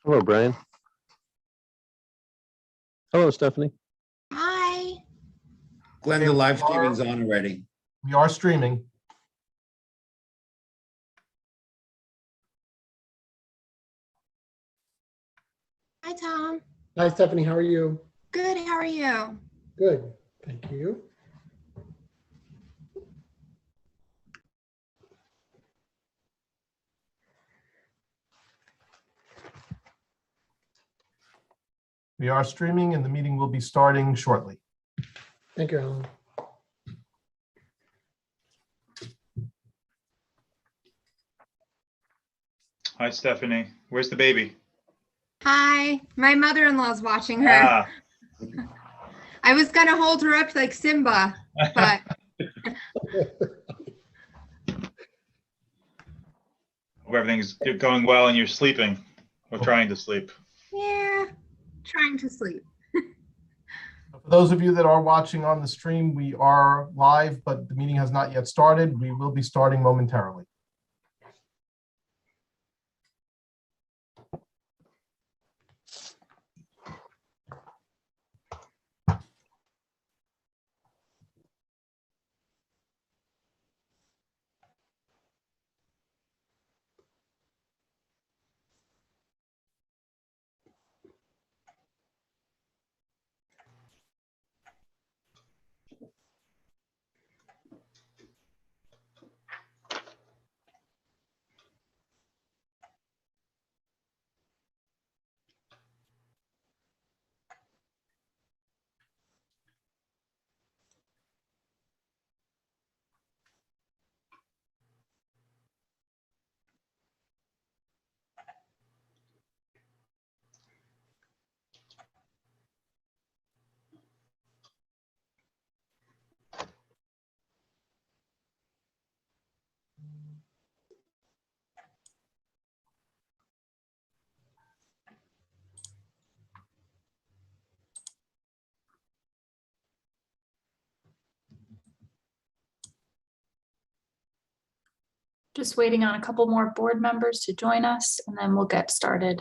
Hello, Brian. Hello, Stephanie. Hi. Glenn, the live streaming's on already. We are streaming. Hi, Tom. Hi, Stephanie. How are you? Good. How are you? Good. Thank you. We are streaming and the meeting will be starting shortly. Thank you, Alan. Hi, Stephanie. Where's the baby? Hi. My mother-in-law's watching her. Ah, I was going to hold her up like Simba, but hope everything's going well and you're sleeping or trying to sleep. yeah, trying to sleep. For those of you that are watching on the stream, we are live, but the meeting has not yet started. We will be starting momentarily. Just waiting on a couple more board members to join us, and then we'll get started.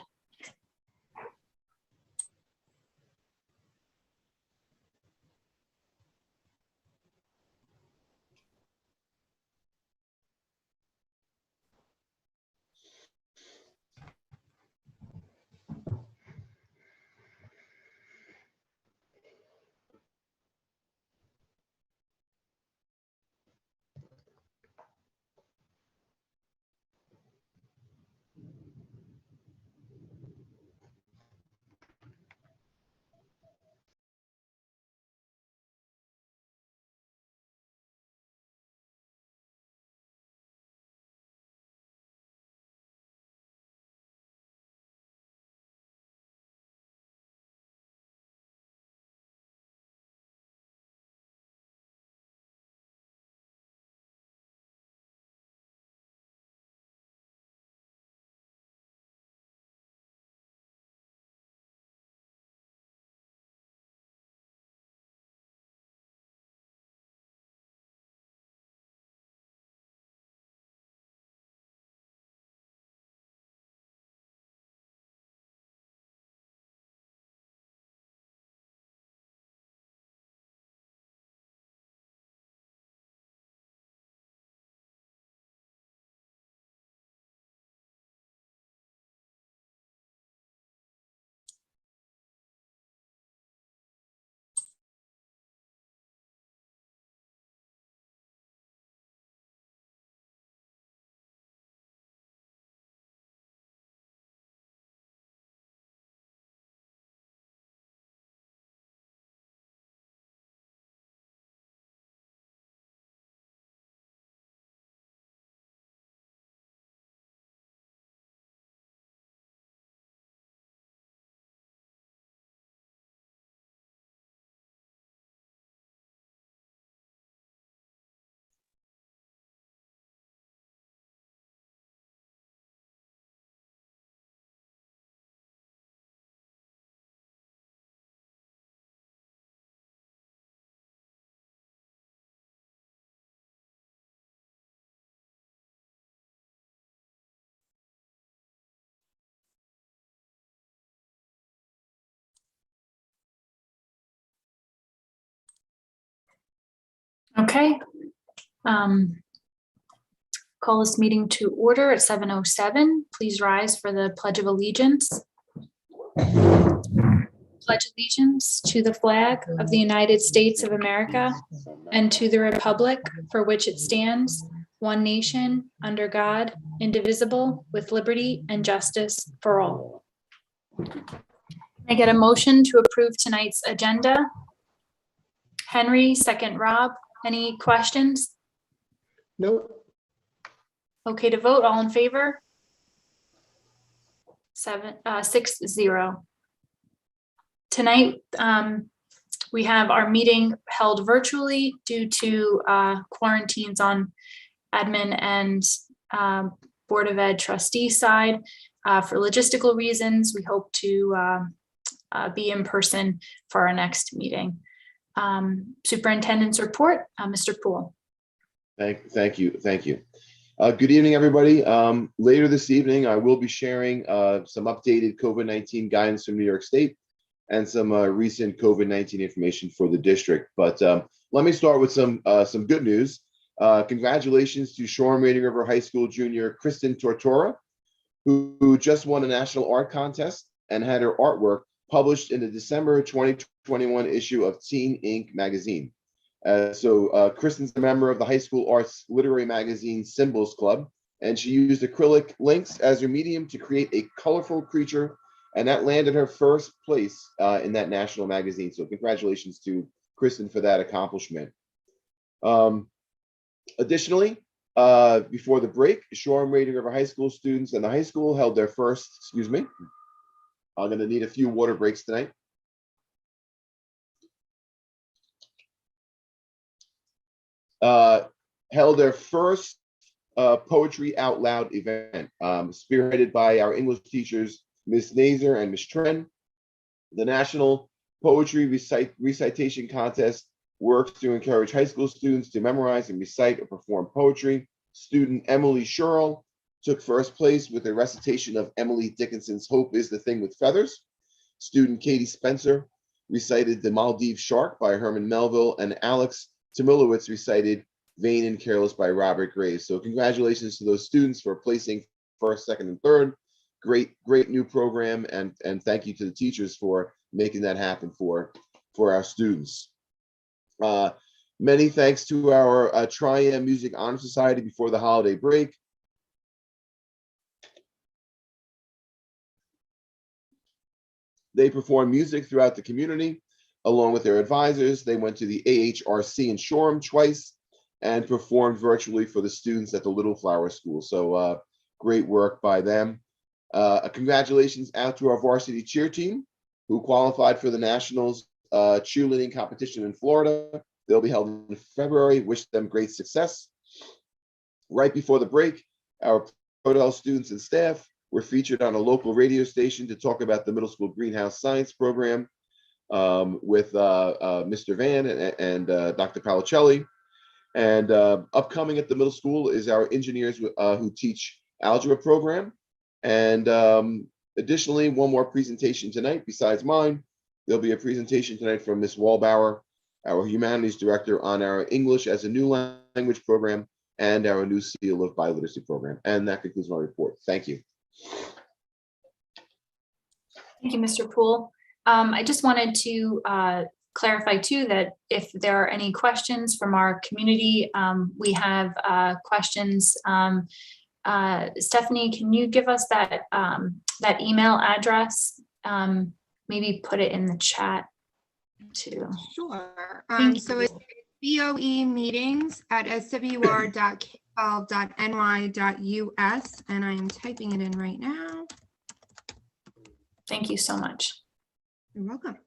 Okay. Call this meeting to order at 7:07. Please rise for the Pledge of Allegiance. Pledge allegiance to the flag of the United States of America and to the republic for which it stands, one nation, under God, indivisible, with liberty and justice for all. Can I get a motion to approve tonight's agenda? Henry, second Rob. Any questions? Nope. Okay to vote, all in favor? 6-0. Tonight, we have our meeting held virtually due to quarantines on admin and Board of Ed trustee side. For logistical reasons, we hope to be in person for our next meeting. Superintendent's report, Mr. Poole. Thank you. Good evening, everybody. Later this evening, I will be sharing some updated COVID-19 guidance from New York State and some recent COVID-19 information for the district. But let me start with some good news. Congratulations to Shoreham-Wading River High School junior Kristen Tortora, who just won a national art contest and had her artwork published in the December 2021 issue of Teen Ink magazine. So Kristen's a member of the high school arts literary magazine Symbols Club, and she used acrylic inks as her medium to create a colorful creature, and that landed her first place in that national magazine. So congratulations to Kristen for that accomplishment. Additionally, before the break, Shoreham-Wading River High School students and the high school held their first, I'm going to need a few water breaks tonight. Held their first Poetry Out Loud event, spearheaded by our English teachers, Ms. Nazer and Ms. Tren. The National Poetry Recitation Contest works to encourage high school students to memorize and recite or perform poetry. Student Emily Sherrill took first place with a recitation of Emily Dickinson's Hope is the Thing with Feathers. Student Katie Spencer recited The Maldive Shark by Herman Melville, and Alex Tomilowitz recited Vain and Careless by Robert Graves. So congratulations to those students for placing first, second, and third. Great new program, and thank you to the teachers for making that happen for our students. Many thanks to our Tri-M Music Honor Society before the holiday break. They performed music throughout the community along with their advisors. They went to the AHRC in Shoreham twice and performed virtually for the students at the Little Flower School. So great work by them. Congratulations out to our varsity cheer team who qualified for the Nationals cheerleading competition in Florida. They'll be held in February. Wish them great success. Right before the break, our Prodel students and staff were featured on a local radio station to talk about the middle school greenhouse science program with Mr. Van and Dr. Palicelli. And upcoming at the middle school is our engineers who teach algebra program. And additionally, one more presentation tonight besides mine. There'll be a presentation tonight from Ms. Wallbauer, our humanities director, on our English as a new language program and our new seal of biliteracy program. And that concludes my report. Thank you. Thank you, Mr. Poole. I just wanted to clarify too that if there are any questions from our community, we have questions. Stephanie, can you give us that that email address? Maybe put it in the chat too. Sure. Thank So you. it's BOE meetings at swr.k12.ny.us, and I am typing it in right now. Thank you so much. You're welcome.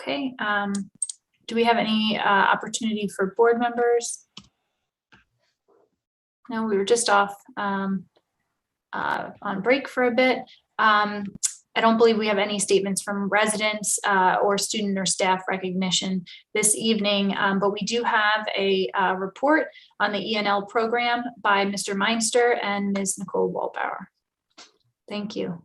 Okay. Do we have any opportunity for board members? No, we were just off on break for a bit. I don't believe we have any statements from residents or student or staff recognition this evening, but we do have a report on the ENL program by Mr. Meinster and Ms. Nicole Wallbauer. Thank you.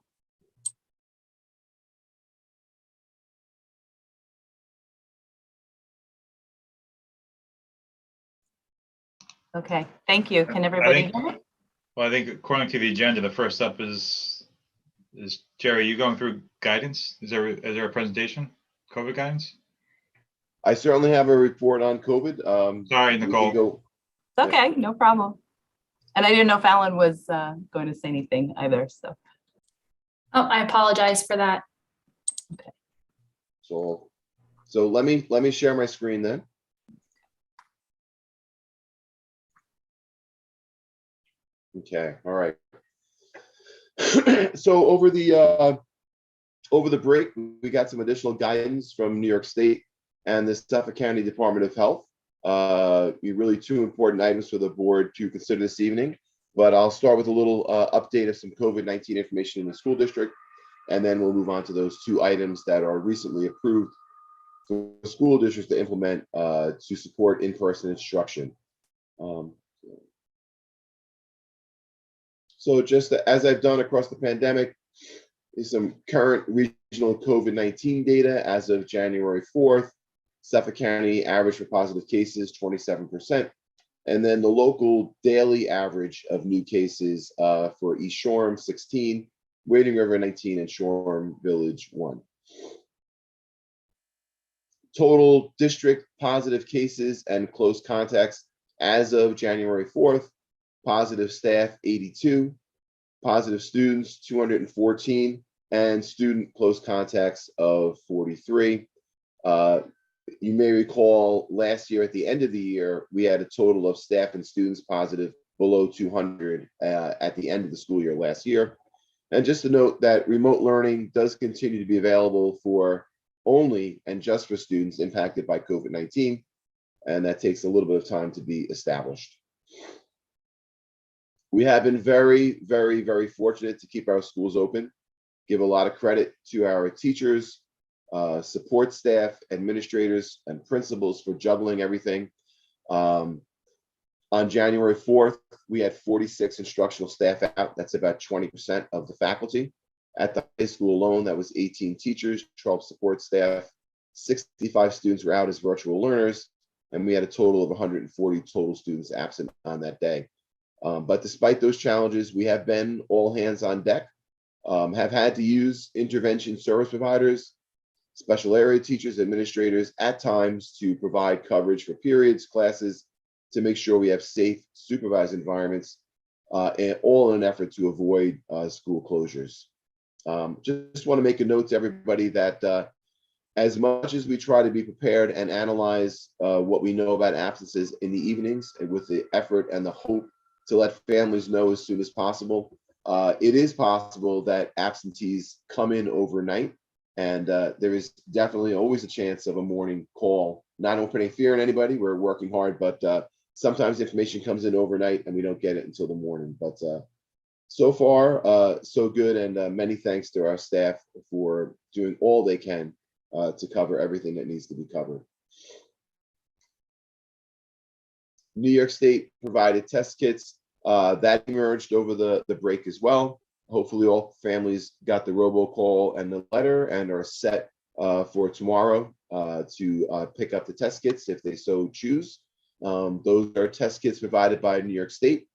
Okay, thank you. Can everybody hear me? Well, I think according to the agenda, the first up is Jerry, you going through guidance? Is there a presentation, COVID guidance? I certainly have a report on COVID. Sorry, we can Nicole. go- It's okay, no problem. And I didn't know if Alan was going to say anything either, so. Oh, I apologize for that. So let me share my screen then. Okay, all right. So over the break, we got some additional guidance from New York State and the Suffolk County Department of Health. Really two important items for the board to consider this evening. But I'll start with a little update of some COVID-19 information in the school district, and then we'll move on to those two items that are recently approved for school districts to implement to support in-person instruction. So just as I've done across the pandemic, is some current regional COVID-19 data as of January 4th. Suffolk County average for positive cases, 27%. And then the local daily average of new cases for East Shoreham, 16, Wading River, 19, and Shoreham Village, 1. Total district positive cases and close contacts as of January 4th, positive staff, 82, positive students, 214, and student close contacts of 43. You may recall last year at the end of the year, we had a total of staff and students positive below 200 at the end of the school year last year. And just to note that remote learning does continue to be available for only and just for students impacted by COVID-19, and that takes a little bit of time to be established. We have been very, very, very fortunate to keep our schools open. Give a lot of credit to our teachers, support staff, administrators, and principals for juggling everything. On January 4th, we had 46 instructional staff out. That's about 20% of the faculty. At the high school alone, that was 18 teachers, 12 support staff, 65 students were out as virtual learners, and we had a total of 140 total students absent on that day. But despite those challenges, we have been all hands on deck, have had to use intervention service providers, special area teachers, administrators at times to provide coverage for periods, classes, to make sure we have safe, supervised environments, and all in an effort to avoid school closures. Just want to make a note to everybody that as much as we try to be prepared and analyze what we know about absences in the evenings, and with the effort and the hope to let families know as soon as possible, it is possible that absentees come in overnight, and there is definitely always a chance of a morning call. Not putting fear in anybody, we're working hard, but sometimes information comes in overnight and we don't get it until the morning. But so far, so good, and many thanks to our staff for doing all they can to cover everything that needs to be covered. New York State provided test kits that emerged over the break as well. Hopefully all families got the robocall and the letter and are set for tomorrow to pick up the test kits if they so choose. Those are test kits provided by New York State.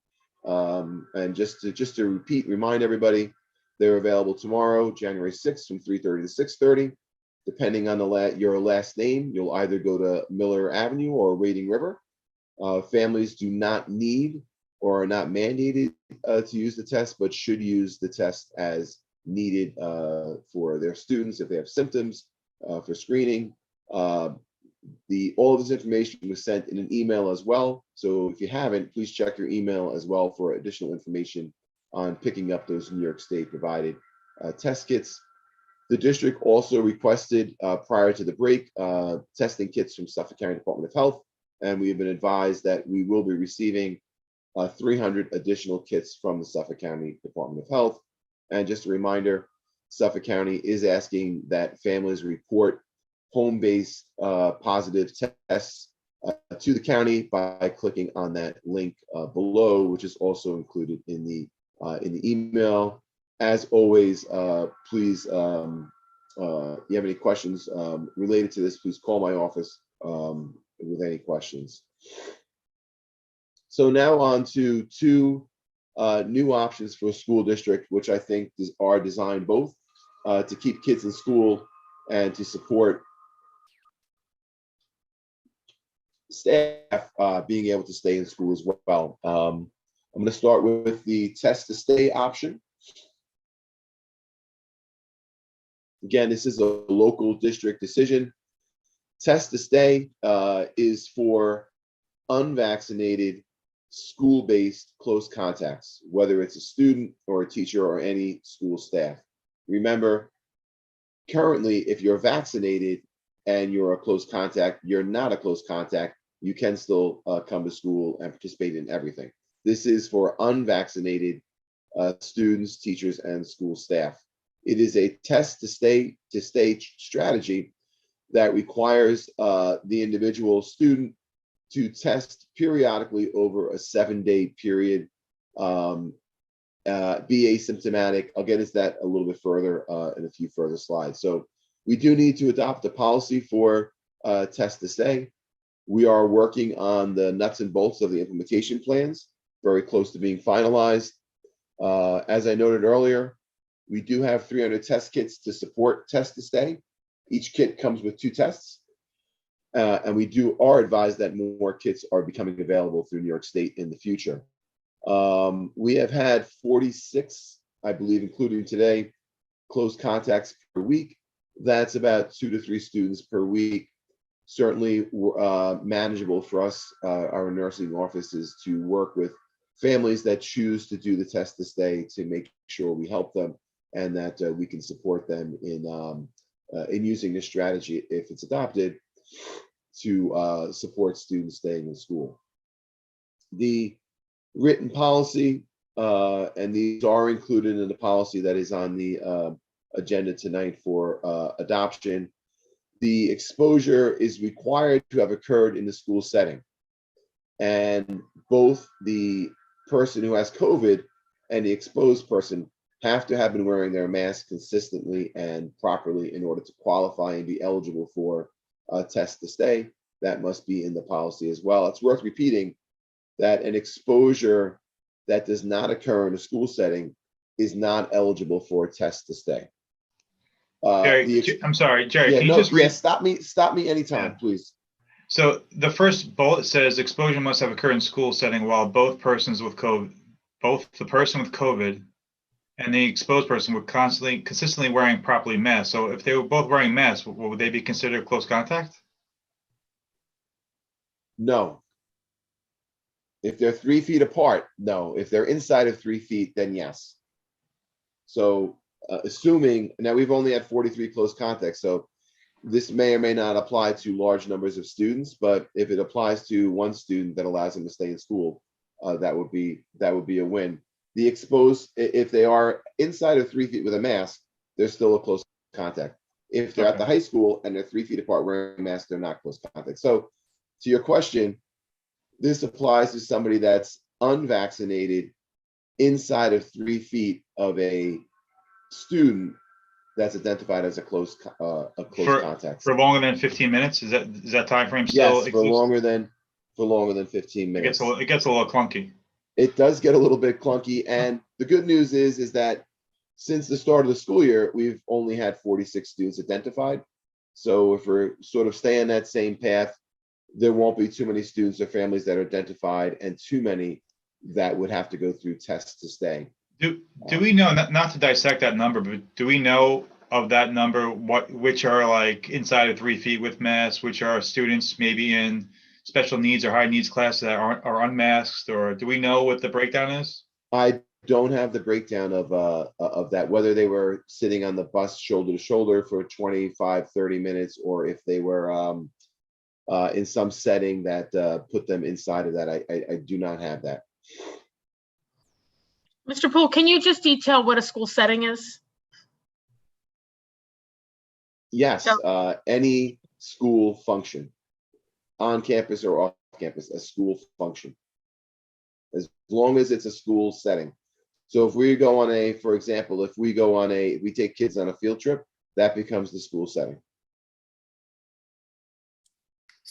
And just to remind everybody, they're available tomorrow, January 6th from 3:30 to 6:30. Depending on your last name, you'll either go to Miller Avenue or Wading River. Families do not need or are not mandated to use the test, but should use the test as needed for their students if they have symptoms, for screening. All of this information was sent in an email as well. So if you haven't, please check your email as well for additional information on picking up those New York State provided test kits. The district also requested prior to the break testing kits from Suffolk County Department of Health, and we have been advised that we will be receiving 300 additional kits from the Suffolk County Department of Health. And just a reminder, Suffolk County is asking that families report home-based positive tests to the county by clicking on that link below, which is also included in the email. As always, please, if you have any questions related to this, please call my office with any questions. So now on to two new options for a school district, which I think are designed both to keep kids in school and to support staff being able to stay in school as well. I'm going to start with the test to stay option. Again, this is a local district decision. Test to stay is for unvaccinated school-based close contacts, whether it's a student or a teacher or any school staff. Remember, currently, if you're vaccinated and you're a close contact, you're not a close contact, you can still come to school and participate in everything. This is for unvaccinated students, teachers, and school staff. It is a test to stay strategy that requires the individual student to test periodically over a 7-day period, be asymptomatic. I'll get into that a little bit further in a few further slides. So we do need to adopt a policy for test to stay. We are working on the nuts and bolts of the implementation plans, very close to being finalized. As I noted earlier, we do have 300 test kits to support test to stay. Each kit comes with 2 tests. And we are advised that more kits are becoming available through New York State in the future. We have had 46, I believe, including today, close contacts per week. That's about 2 to 3 students per week. Certainly manageable for us, our nursing offices, to work with families that choose to do the test to stay to make sure we help them and that we can support them in using this strategy if it's adopted to support students staying in school. The written policy, and these are included in the policy that is on the agenda tonight for adoption. The exposure is required to have occurred in the school setting. And both the person who has COVID and the exposed person have to have been wearing their mask consistently and properly in order to qualify and be eligible for test to stay. That must be in the policy as well. It's worth repeating that an exposure that does not occur in a school setting is not eligible for a test to stay. Jerry, I'm sorry, Jerry, Yeah, can you no, just read? yeah, stop me anytime, Yeah. please. So the first bullet says exposure must have occurred in school setting while both persons with COVID, both the person with COVID and the exposed person were consistently wearing properly masks. So if they were both wearing masks, would they be considered close contact? No. If they're 3 feet apart, no. If they're inside of 3 feet, then yes. So assuming, now we've only had 43 close contacts, so this may or may not apply to large numbers of students, but if it applies to one student that allows them to stay in school, that would be a win. The exposed, if they are inside of 3 feet with a mask, they're still a close contact. If they're at the high school and they're 3 feet apart wearing a mask, they're not close contact. So to your question, this applies to somebody that's unvaccinated inside of 3 feet of a student that's identified as a close contact. For longer than 15 minutes? Is that time frame still? Yes, for longer than 15 minutes. It gets a little clunky. It does get a little bit clunky, and the good news is that since the start of the school year, we've only had 46 students identified. So if we're sort of staying that same path, there won't be too many students or families that are identified and too many that would have to go through tests to stay. Do we know, not to dissect that number, but do we know of that number, which are like inside of 3 feet with masks, which are students maybe in special needs or high needs classes that are unmasked, or do we know what the breakdown is? I don't have the breakdown of that, whether they were sitting on the bus shoulder to shoulder for 25, 30 minutes, or if they were in some setting that put them inside of that. I do not have that. Mr. Poole, can you just detail what a school setting is? Yes, any school function, on campus or off campus, a school function, as long as it's a school setting. So if we go on for example, if we take kids on a field trip, that becomes the school setting.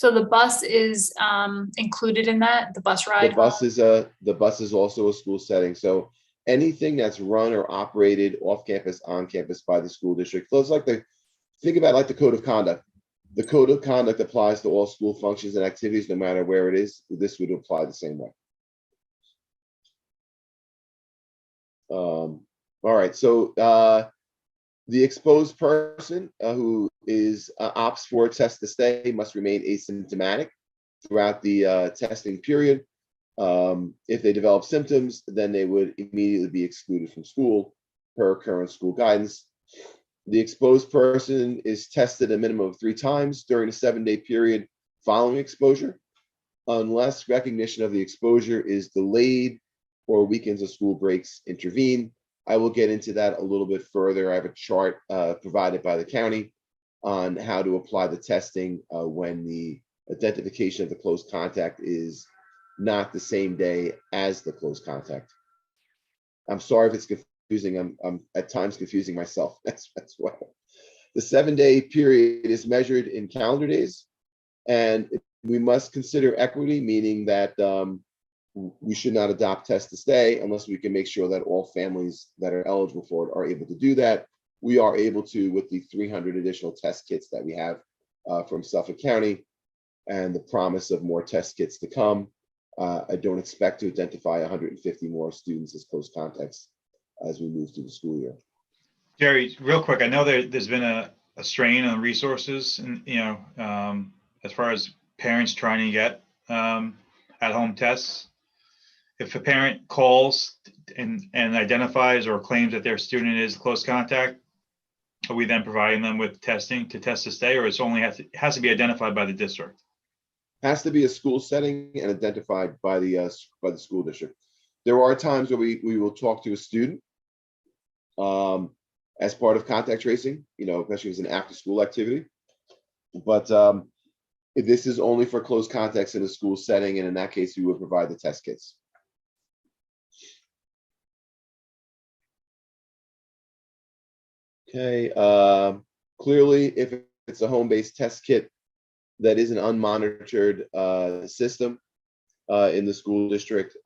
So the bus is included in that, the bus ride? The bus is also a school setting. So anything that's run or operated off campus, on campus by the school district. So it's like think about like the code of conduct. The code of conduct applies to all school functions and activities, no matter where it is. This would apply the same way. All right, so the exposed person who is opts for a test to stay must remain asymptomatic throughout the testing period. If they develop symptoms, then they would immediately be excluded from school per current school guidance. The exposed person is tested a minimum of 3 times during a 7-day period following exposure, unless recognition of the exposure is delayed or weekends of school breaks intervene. I will get into that a little bit further. I have a chart provided by the county on how to apply the testing when the identification of the close contact is not the same day as the close contact. I'm sorry if it's confusing. I'm at times confusing myself. That's well. The 7-day period is measured in calendar days, and we must consider equity, meaning that we should not adopt test to stay unless we can make sure that all families that are eligible for it are able to do that. We are able to with the 300 additional test kits that we have from Suffolk County and the promise of more test kits to come. I don't expect to identify 150 more students as close contacts as we move through the school year. Jerry, real quick, I know there's been a strain on resources, and as far as parents trying to get at-home tests. If a parent calls and identifies or claims that their student is close contact, are we then providing them with testing to test to stay, or it's only has to be identified by the district? Has to be a school setting and identified by the school district. There are times where we will talk to a student as part of contact tracing, especially as an after-school activity. But this is only for close contacts in a school setting, and in that case, we would provide the test kits. Okay. Clearly, if it's a home-based test kit that is an unmonitored system in the school district,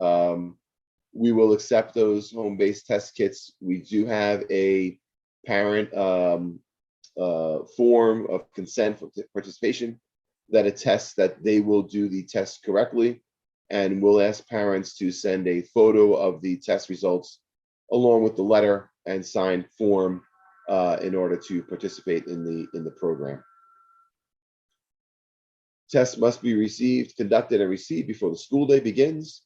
we will accept those home-based test kits. We do have a parent form of consent for participation that attests that they will do the test correctly, and we'll ask parents to send a photo of the test results along with the letter and signed form in order to participate in the program. Tests must be conducted and received before the school day begins.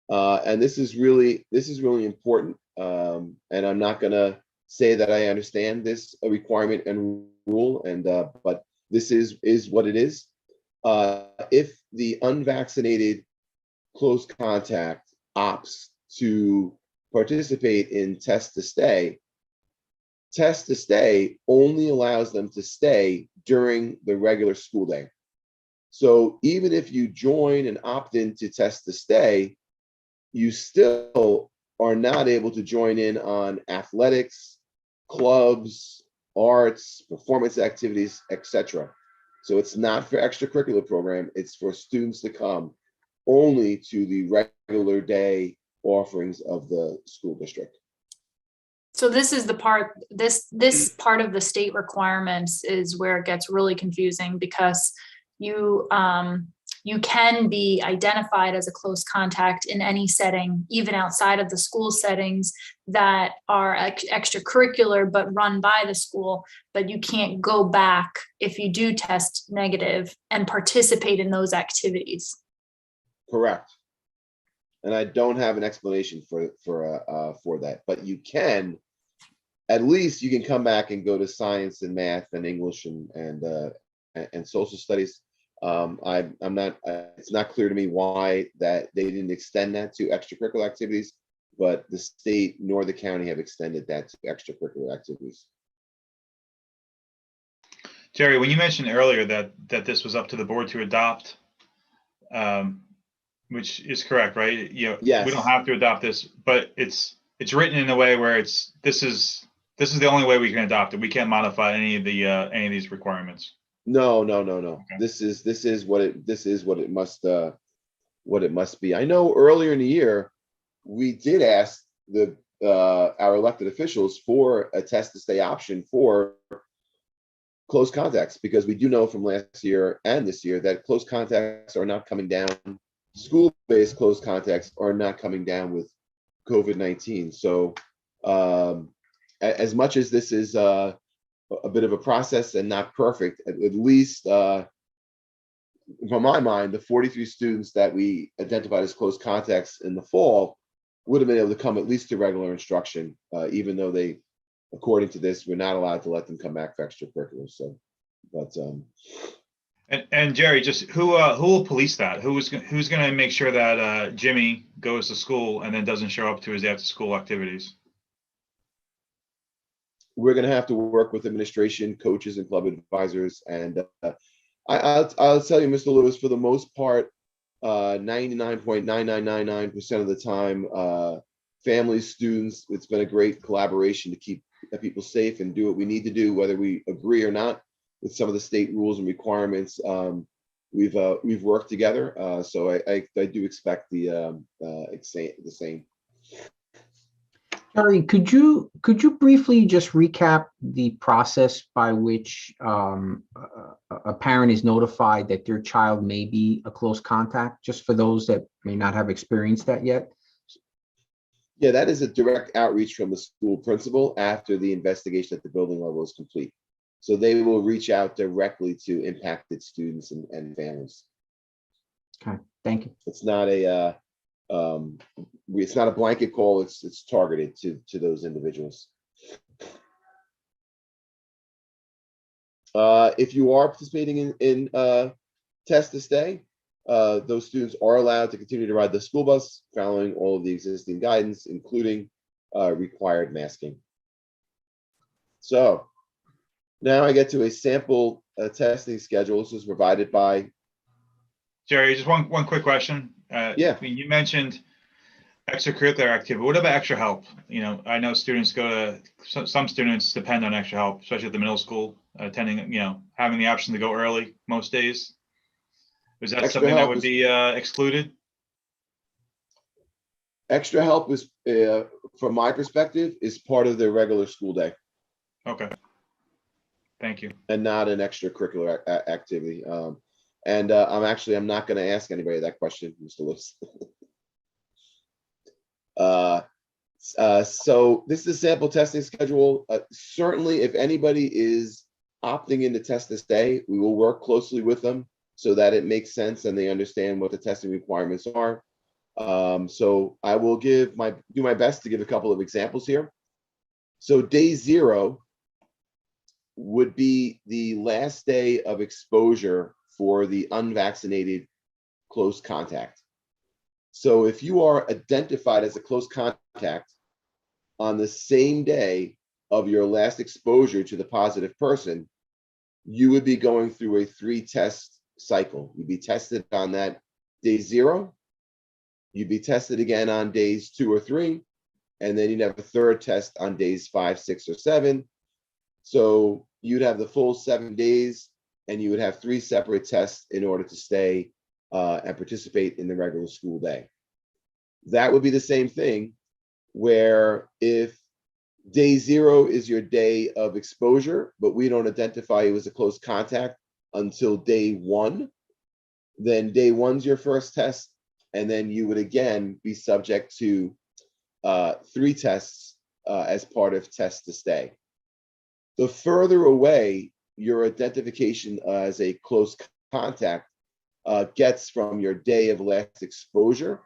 And this is really important. And I'm not gonna say that I understand this requirement and rule, but this is what it is. If the unvaccinated close contact opts to participate in test to stay only allows them to stay during the regular school day. So even if you join and opt in to test to stay, you still are not able to join in on athletics, clubs, arts, performance activities, etc. So it's not for extracurricular program, it's for students to come only to the regular day offerings of the school district. So this is the part, this part of the state requirements is where it gets really confusing, because you can be identified as a close contact in any setting, even outside of the school settings that are extracurricular but run by the school, but you can't go back if you do test negative and participate in those activities. Correct. And I don't have an explanation for that, but you can, at least you can come back and go to science and math and English and social studies. It's not clear to me why that they didn't extend that to extracurricular activities, but the state nor the county have extended that to extracurricular activities. Jerry, when you mentioned earlier that this was up to the board to adopt, which is correct, right? Yes. We don't have to adopt this, but it's written in a way where this is the only way we can adopt it. We can't modify any of these requirements. No. Okay. This is what it must be. I know earlier in the year, we did ask our elected officials for a test to stay option for close contacts, because we do know from last year and this year that close contacts are not coming down. School-based close contacts are not coming down with COVID-19. So as much as this is a bit of a process and not perfect, at least from my mind, the 43 students that we identified as close contacts in the fall would have been able to come at least to regular instruction, even though they, according to this, we're not allowed to let them come back for extracurriculars. So, but And Jerry, just who will police that? Who's going to make sure that Jimmy goes to school and then doesn't show up to his after school activities? we're going to have to work with administration, coaches, and club advisors. And I'll tell you, Mr. Lewis, for the most part, 99.9999% of the time, families, students, it's been a great collaboration to keep people safe and do what we need to do, whether we agree or not with some of the state rules and requirements. We've worked together, so I do expect the same. Jerry, could you briefly just recap the process by which a parent is notified that their child may be a close contact, just for those that may not have experienced that yet? Yeah, that is a direct outreach from the school principal after the investigation at the building level is complete. So they will reach out directly to impacted students and families. Okay, thank you. It's not a blanket call. It's targeted to those individuals. If you are participating in test to stay, those students are allowed to continue to ride the school bus, following all of the existing guidance, including required masking. So now I get to a sample testing schedule. This is provided by Jerry, just one quick question. Yeah. I mean, you mentioned extracurricular activity. What about extra help? You know, I know students some students depend on extra help, especially at the middle school, attending, having the option to go early most days. Is that Extra something that help would is- be excluded? extra help is, from my perspective, is part of their regular school day Okay. Thank you. and not an extracurricular activity. I'm not going to ask anybody that question, Mr. Lewis. So this is a sample testing schedule. Certainly, if anybody is opting in to test this day, we will work closely with them so that it makes sense and they understand what the testing requirements are. So I will do my best to give a couple of examples here. So day 0 would be the last day of exposure for the unvaccinated close contact. So if you are identified as a close contact on the same day of your last exposure to the positive person, you would be going through a 3-test cycle. You'd be tested on that day 0. You'd be tested again on days 2 or 3, and then you'd have a 3rd test on days 5, 6, or 7. So you'd have the full 7 days, and you would have 3 separate tests in order to stay and participate in the regular school day. That would be the same thing where if day 0 is your day of exposure, but we don't identify you as a close contact until day 1, then day 1's your first test, and then you would again be subject to 3 tests as part of test to stay. The further away your identification as a close contact gets from your day of last exposure,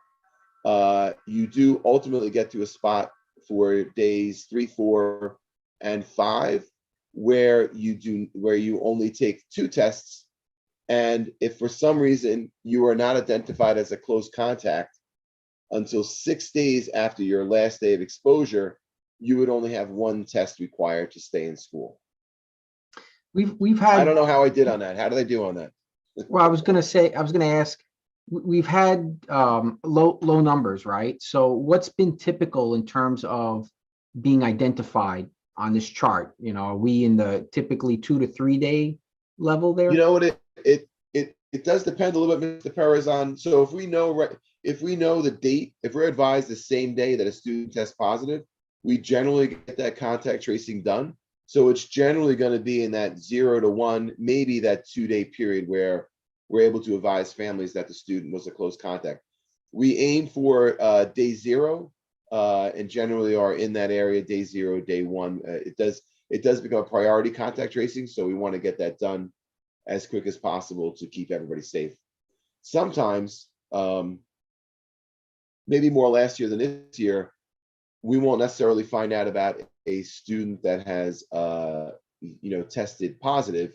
you do ultimately get to a spot for days 3, 4, and 5, where you only take 2 tests. And if for some reason you are not identified as a close contact until 6 days after your last day of exposure, you would only have 1 test required to stay in school. We've had. I don't know how I did on that. How did I do on that? Well, I was going to ask, we've had low numbers, right? So what's been typical in terms of being identified on this chart? Are we in the typically 2 to 3 day level there? You know what, it does depend a little bit, Mr. Perez, on, so if we know, right, if we know the date, if we're advised the same day that a student tests positive, we generally get that contact tracing done. So it's generally going to be in that 0 to 1, maybe that 2-day period where we're able to advise families that the student was a close contact. We aim for day 0 and generally are in that area day 0, day 1. It does become a priority contact tracing, so we want to get that done as quick as possible to keep everybody safe. Sometimes, maybe more last year than this year, we won't necessarily find out about a student that has, tested positive.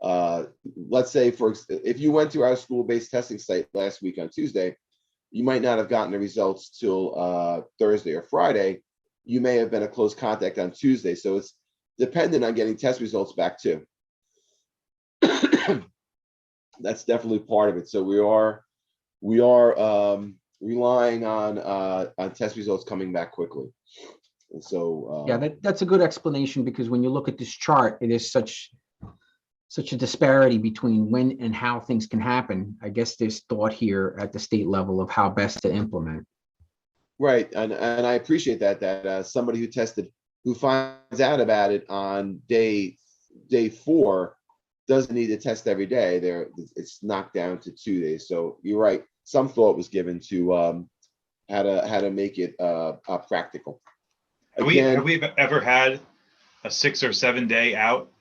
Let's say, if you went to our school-based testing site last week on Tuesday, you might not have gotten the results till Thursday or Friday. You may have been a close contact on Tuesday, so it's dependent on getting test results back too. That's definitely part of it. So we are relying on test results coming back quickly. And so Yeah, that's a good explanation, because when you look at this chart, it is such a disparity between when and how things can happen. I guess there's thought here at the state level of how best to implement. right, and I appreciate that somebody who finds out about it on day 4 doesn't need to test every day. It's knocked down to 2 days. So you're right. Some thought was given to how to make it practical. Have we ever had a 6 or 7 day out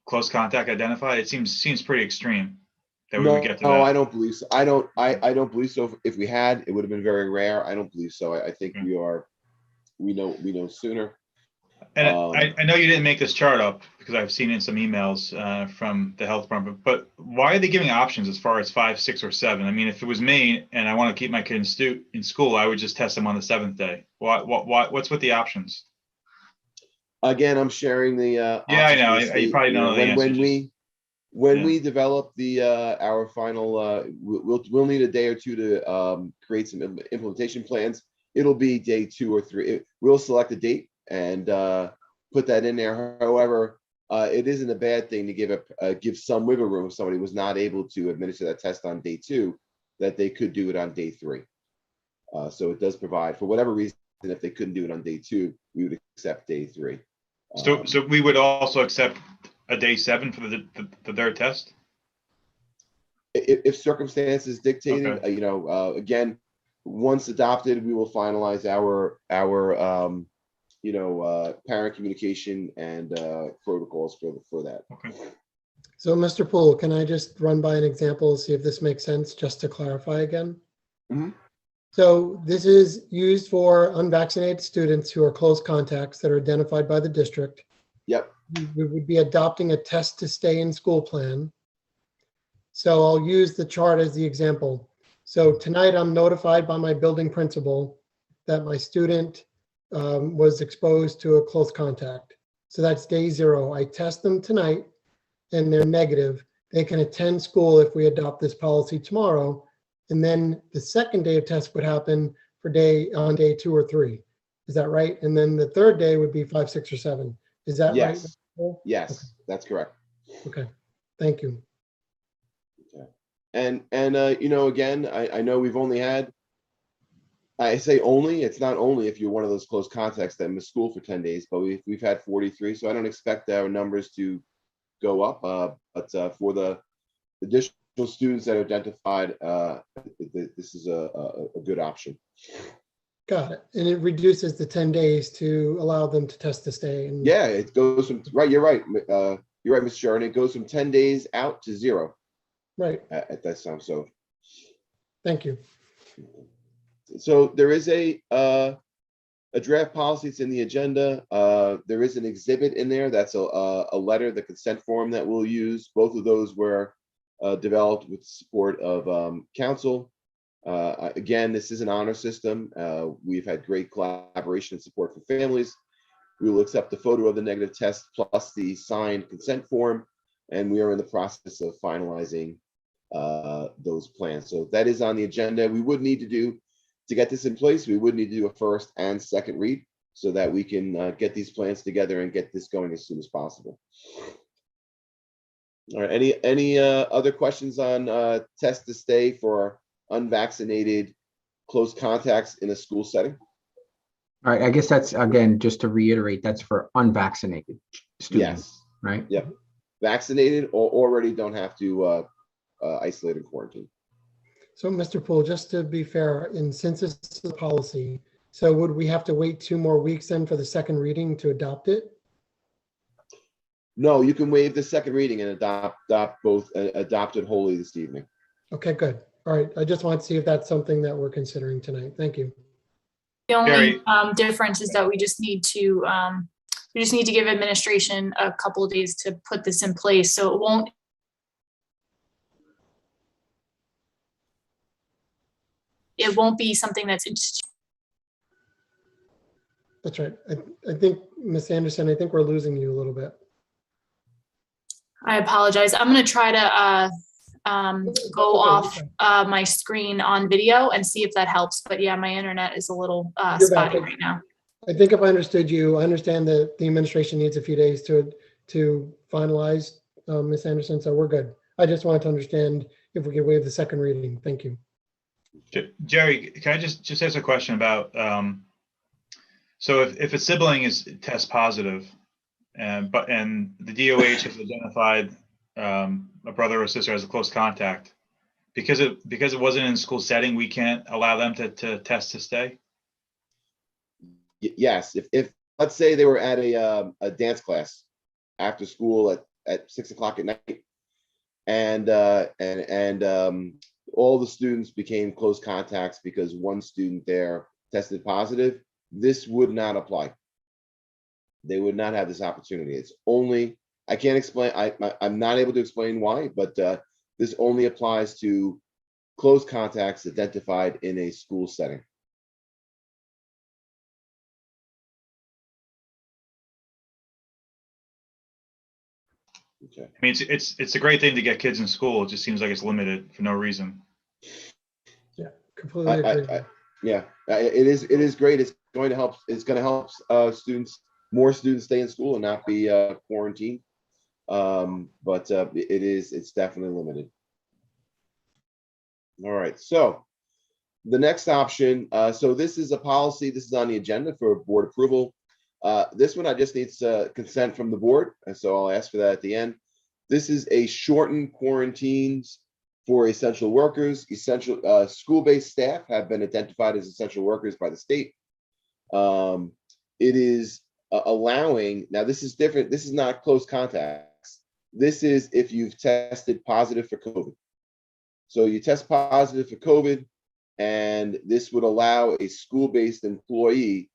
close contact identified? It seems pretty extreme that we would get to that. No, I don't believe so. I don't believe so. If we had, it would have been very rare. I don't believe so. I think we know sooner. And I know you didn't make this chart up because I've seen in some emails from the health department, but why are they giving options as far as 5, 6, or 7? I mean, if it was me and I want to keep my kid in school, I would just test them on the 7th day. What's with the options? Again, I'm sharing the yeah, I know. You probably don't know the answer. When we develop our final, we'll need a day or two to create some implementation plans. It'll be day 2 or 3. We'll select a date and put that in there. However, it isn't a bad thing to give some wiggle room if somebody was not able to administer that test on day 2, that they could do it on day 3. So it does provide, for whatever reason, if they couldn't do it on day 2, we would accept day 3. So we would also accept a day 7 for the third test? If circumstances dictated, okay. Again, once adopted, we will finalize our parent communication and protocols for that. Okay. So Mr. Poole, can I just run by an example, see if this makes sense, just to clarify again? Mm-hmm. So this is used for unvaccinated students who are close contacts that are identified by the district. Yep. We would be adopting a test to stay in school plan. So I'll use the chart as the example. So tonight I'm notified by my building principal that my student was exposed to a close contact. So that's day 0. I test them tonight and they're negative. They can attend school if we adopt this policy tomorrow. And then the second day of test would happen on day 2 or 3. Is that right? And then the third day would be 5, 6, or 7. Is that right? Yes, okay. That's correct. Okay, thank you. Okay. And again, I know we've only had, I say only, it's not only if you're one of those close contacts that missed school for 10 days, but we've had 43. So I don't expect our numbers to go up. But for the additional students that are identified, this is a good option. Got it. And it reduces the 10 days to allow them to test to stay. And yeah, it goes from, right, you're right. You're right, Mr. Sharon. It goes from 10 days out to 0. Right. At that time. So thank you. So there is a draft policy. It's in the agenda. There is an exhibit in there. That's a letter, the consent form that we'll use. Both of those were developed with support of council. Again, this is an honor system. We've had great collaboration and support from families. We will accept the photo of the negative test plus the signed consent form, and we are in the process of finalizing those plans. So that is on the agenda. We would need to get this in place, we would need to do a first and second read so that we can get these plans together and get this going as soon as possible. All right, any other questions on test to stay for unvaccinated close contacts in a school setting? All right, I guess that's, again, just to reiterate, that's for unvaccinated students, Yes. right? Yep. Vaccinated or already don't have to isolate and quarantine. So, Mr. Poole, just to be fair, and since this is the policy, so would we have to wait 2 more weeks then for the second reading to adopt it? No, you can waive the second reading and adopt both, adopt it wholly this evening. Okay, good. All right. I just want to see if that's something that we're considering tonight. Thank you. The only Gary. difference is that we just need to give administration a couple of days to put this in place, so it won't be something that's That's right. I think, Ms. Anderson, I think we're losing you a little bit. I apologize. I'm going to try to go off my screen on video and see if that helps. But yeah, my internet is a little spotty right now. I think if I understood you, I understand that the administration needs a few days to finalize, Ms. Anderson, so we're good. I just wanted to understand if we could waive the second reading. Thank you. Jerry, can I just ask a question about, so if a sibling is test positive and the DOH has identified a brother or sister as a close contact, because it wasn't in a school setting, we can't allow them to test to stay? Yes, if let's say they were at a dance class after school at 6 o'clock at night, and all the students became close contacts because one student there tested positive, this would not apply. They would not have this opportunity. It's only, I can't explain, I'm not able to explain why, but this only applies to close contacts identified in a school setting. Okay. I mean, it's a great thing to get kids in school. It just seems like it's limited for no reason. Yeah, completely agree. Yeah, it is great. It's going to help. It's going to help more students stay in school and not be quarantined. But it's definitely limited. All right. So the next option. So this is a policy. This is on the agenda for board approval. This one I just need consent from the board, and so I'll ask for that at the end. This is a shortened quarantines for essential workers. Essential school-based staff have been identified as essential workers by the state. It is allowing, now this is different. This is not close contacts. This is if you've tested positive for COVID. So you test positive for COVID, and this would allow a school-based employee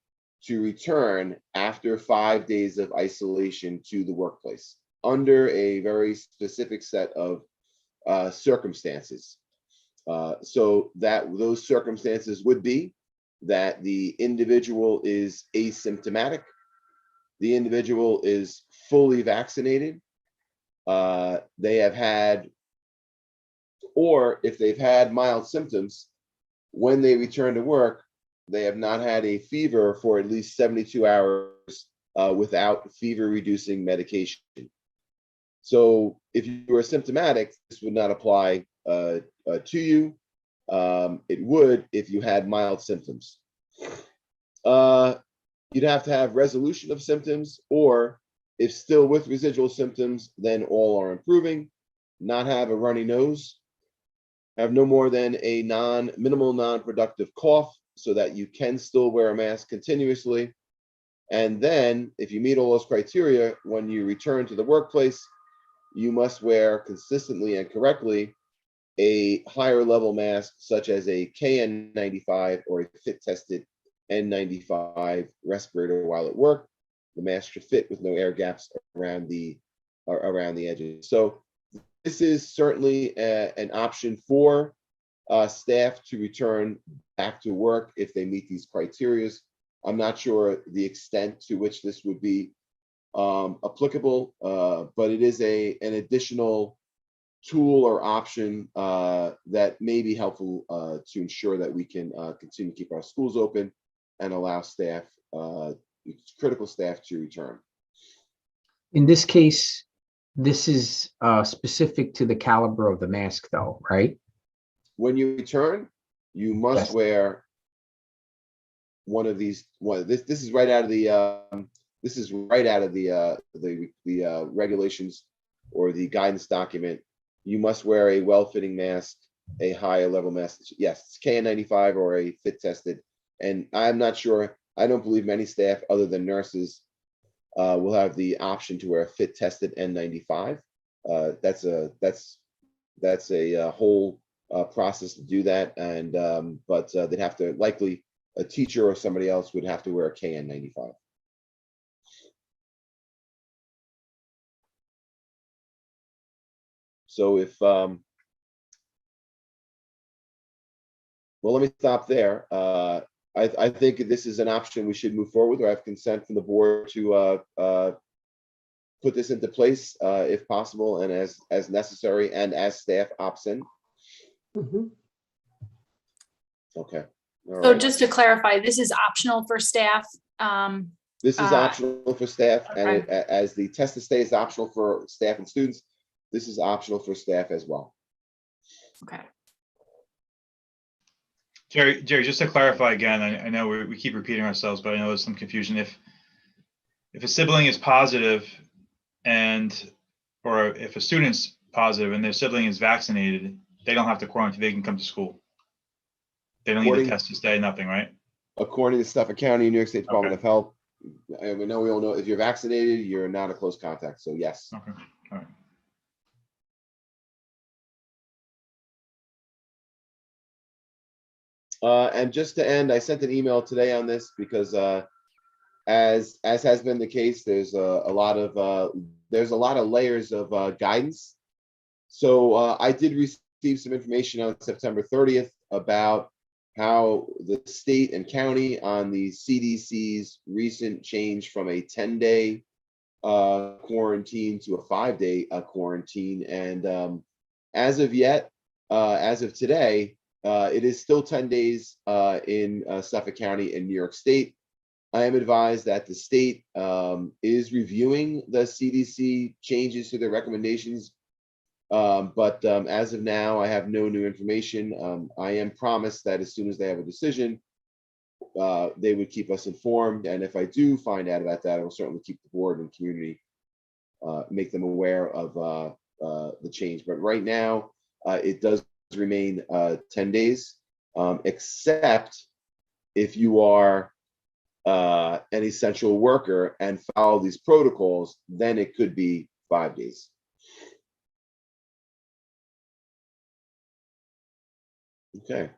to return after 5 days of isolation to the workplace under a very specific set of circumstances. So that those circumstances would be that the individual is asymptomatic, the individual is fully vaccinated, they have had, or if they've had mild symptoms, when they return to work, they have not had a fever for at least 72 hours without fever-reducing medication. So if you are symptomatic, this would not apply to you. It would if you had mild symptoms. You'd have to have resolution of symptoms, or if still with residual symptoms, then all are improving. Not have a runny nose, have no more than a minimal non-productive cough, so that you can still wear a mask continuously. And then if you meet all those criteria, when you return to the workplace, you must wear consistently and correctly a higher level mask, such as a KN95 or a fit tested N95 respirator while at work. The mask should fit with no air gaps around the edges. So this is certainly an option for staff to return back to work if they meet these criteria. I'm not sure the extent to which this would be applicable, but it is an additional tool or option that may be helpful to ensure that we can continue to keep our schools open and allow staff, critical staff, to return. In this case, This is specific to the caliber of the mask though, right? When you return, you must Yes. wear one of these. This is right out of the regulations or the guidance document. You must wear a well-fitting mask, a higher level mask. Yes, it's KN95 or a fit tested. And I'm not sure, I don't believe many staff other than nurses will have the option to wear a fit tested N95. That's a whole process to do that. And but they'd have to, likely a teacher or somebody else would have to wear a KN95. So if, well, let me stop there. I think this is an option we should move forward, or I have consent from the board to put this into place if possible and as necessary and as staff opts in. Mhm. Okay. All So right. just to clarify, this is optional for staff. This is optional for staff, and okay. as the test to stay is optional for staff and students, this is optional for staff as well. Okay. Jerry, just to clarify again, I know we keep repeating ourselves, but I know there's some confusion. If a sibling is positive or if a student's positive and their sibling is vaccinated, they don't have to quarantine, they can come to school. They don't need a test to stay, nothing, right? According to Suffolk County, New York State Department Okay. of Health, and we all know if you're vaccinated, you're not a close contact. So yes. Okay, all right. And just to end, I sent an email today on this because as has been the case, there's a lot of layers of guidance. So I did receive some information on September 30th about how the state and county on the CDC's recent change from a 10-day quarantine to a 5-day quarantine. And as of today, it is still 10 days in Suffolk County and New York State. I am advised that the state is reviewing the CDC changes to their recommendations. But as of now, I have no new information. I am promised that as soon as they have a decision, they would keep us informed. And if I do find out about that, I will certainly keep the board and community, make them aware of the change. But right now, it does remain 10 days, except if you are an essential worker and follow these protocols, then it could be 5 days. Okay.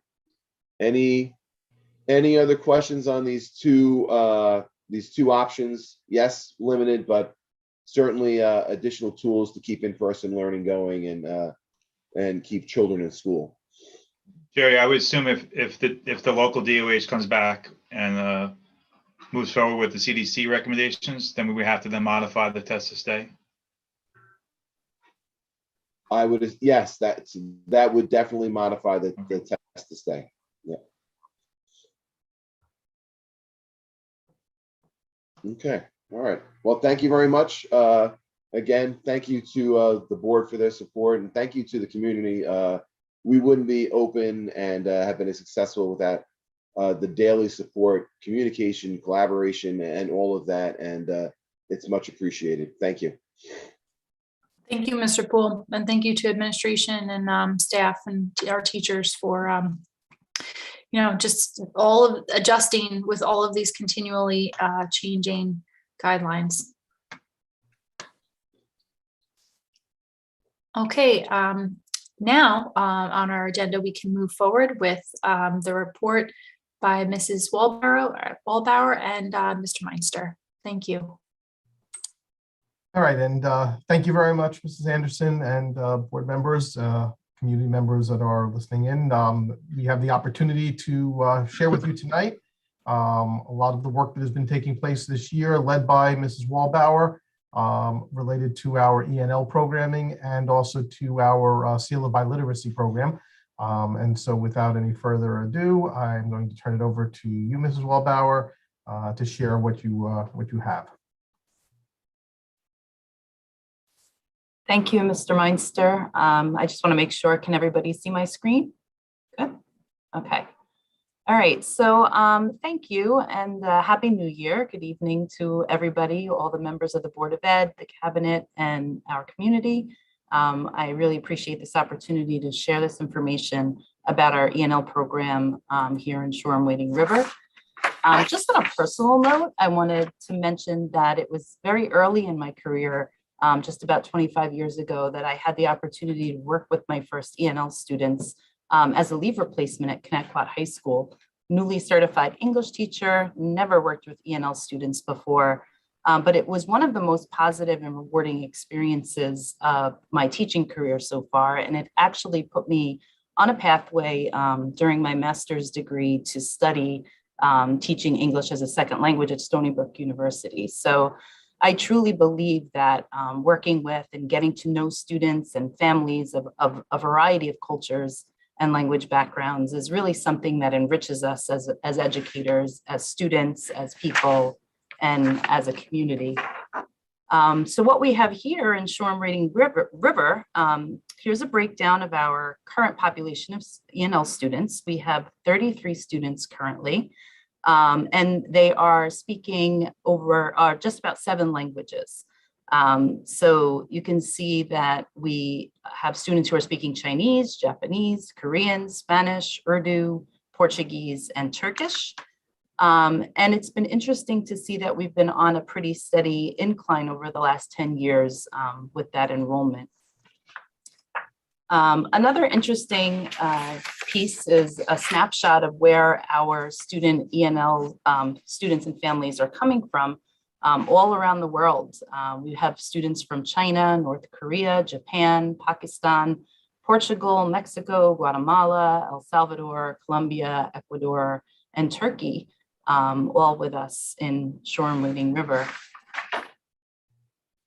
Any other questions on these two options? Yes, limited, but certainly additional tools to keep in-person learning going and keep children in school. Jerry, I would assume if the local DOH comes back and moves forward with the CDC recommendations, then we would have to then modify the test to stay. I would, yes, that would definitely modify the test to stay. Yeah. Okay. All right. Well, thank you very much. Again, thank you to the board for their support, and thank you to the community. We wouldn't be open and have been as successful without the daily support, communication, collaboration, and all of that. And it's much appreciated. Thank you. Thank you, Mr. Poole, and thank you to administration and staff and our teachers for, just all of adjusting with all of these continually changing guidelines. Okay, now on our agenda, we can move forward with the report by Mrs. Waldbauer and Mr. Meister. Thank you. All right, and thank you very much, Mrs. Anderson and board members, community members that are listening in. We have the opportunity to share with you tonight a lot of the work that has been taking place this year, led by Mrs. Waldbauer, related to our ENL programming and also to our Seal of Biliteracy program. And so without any further ado, I'm going to turn it over to you, Mrs. Waldbauer, to share what you have. Thank you, Mr. Meinster. I just want to make sure, can everybody see my screen? Good. Okay. All right. So thank you and Happy New Year. Good evening to everybody, all the members of the Board of Ed, the Cabinet, and our community. I really appreciate this opportunity to share this information about our ENL program here in Shoreham-Wading River. Just on a personal note, I wanted to mention that it was very early in my career, just about 25 years ago, that I had the opportunity to work with my first ENL students as a leave replacement at Connecticut High School. Newly certified English teacher, never worked with ENL students before, but it was one of the most positive and rewarding experiences of my teaching career so far. And it actually put me on a pathway during my master's degree to study teaching English as a second language at Stony Brook University. So I truly believe that working with and getting to know students and families of a variety of cultures and language backgrounds is really something that enriches us as educators, as students, as people, and as a community. So what we have here in Shoreham-Wading River, here's a breakdown of our current population of ENL students. We have 33 students currently, and they are speaking over just about 7 languages. So you can see that we have students who are speaking Chinese, Japanese, Korean, Spanish, Urdu, Portuguese, and Turkish. And it's been interesting to see that we've been on a pretty steady incline over the last 10 years with that enrollment. Another interesting piece is a snapshot of where our student ENL students and families are coming from all around the world. We have students from China, North Korea, Japan, Pakistan, Portugal, Mexico, Guatemala, El Salvador, Colombia, Ecuador, and Turkey, all with us in Shoreham-Wading River.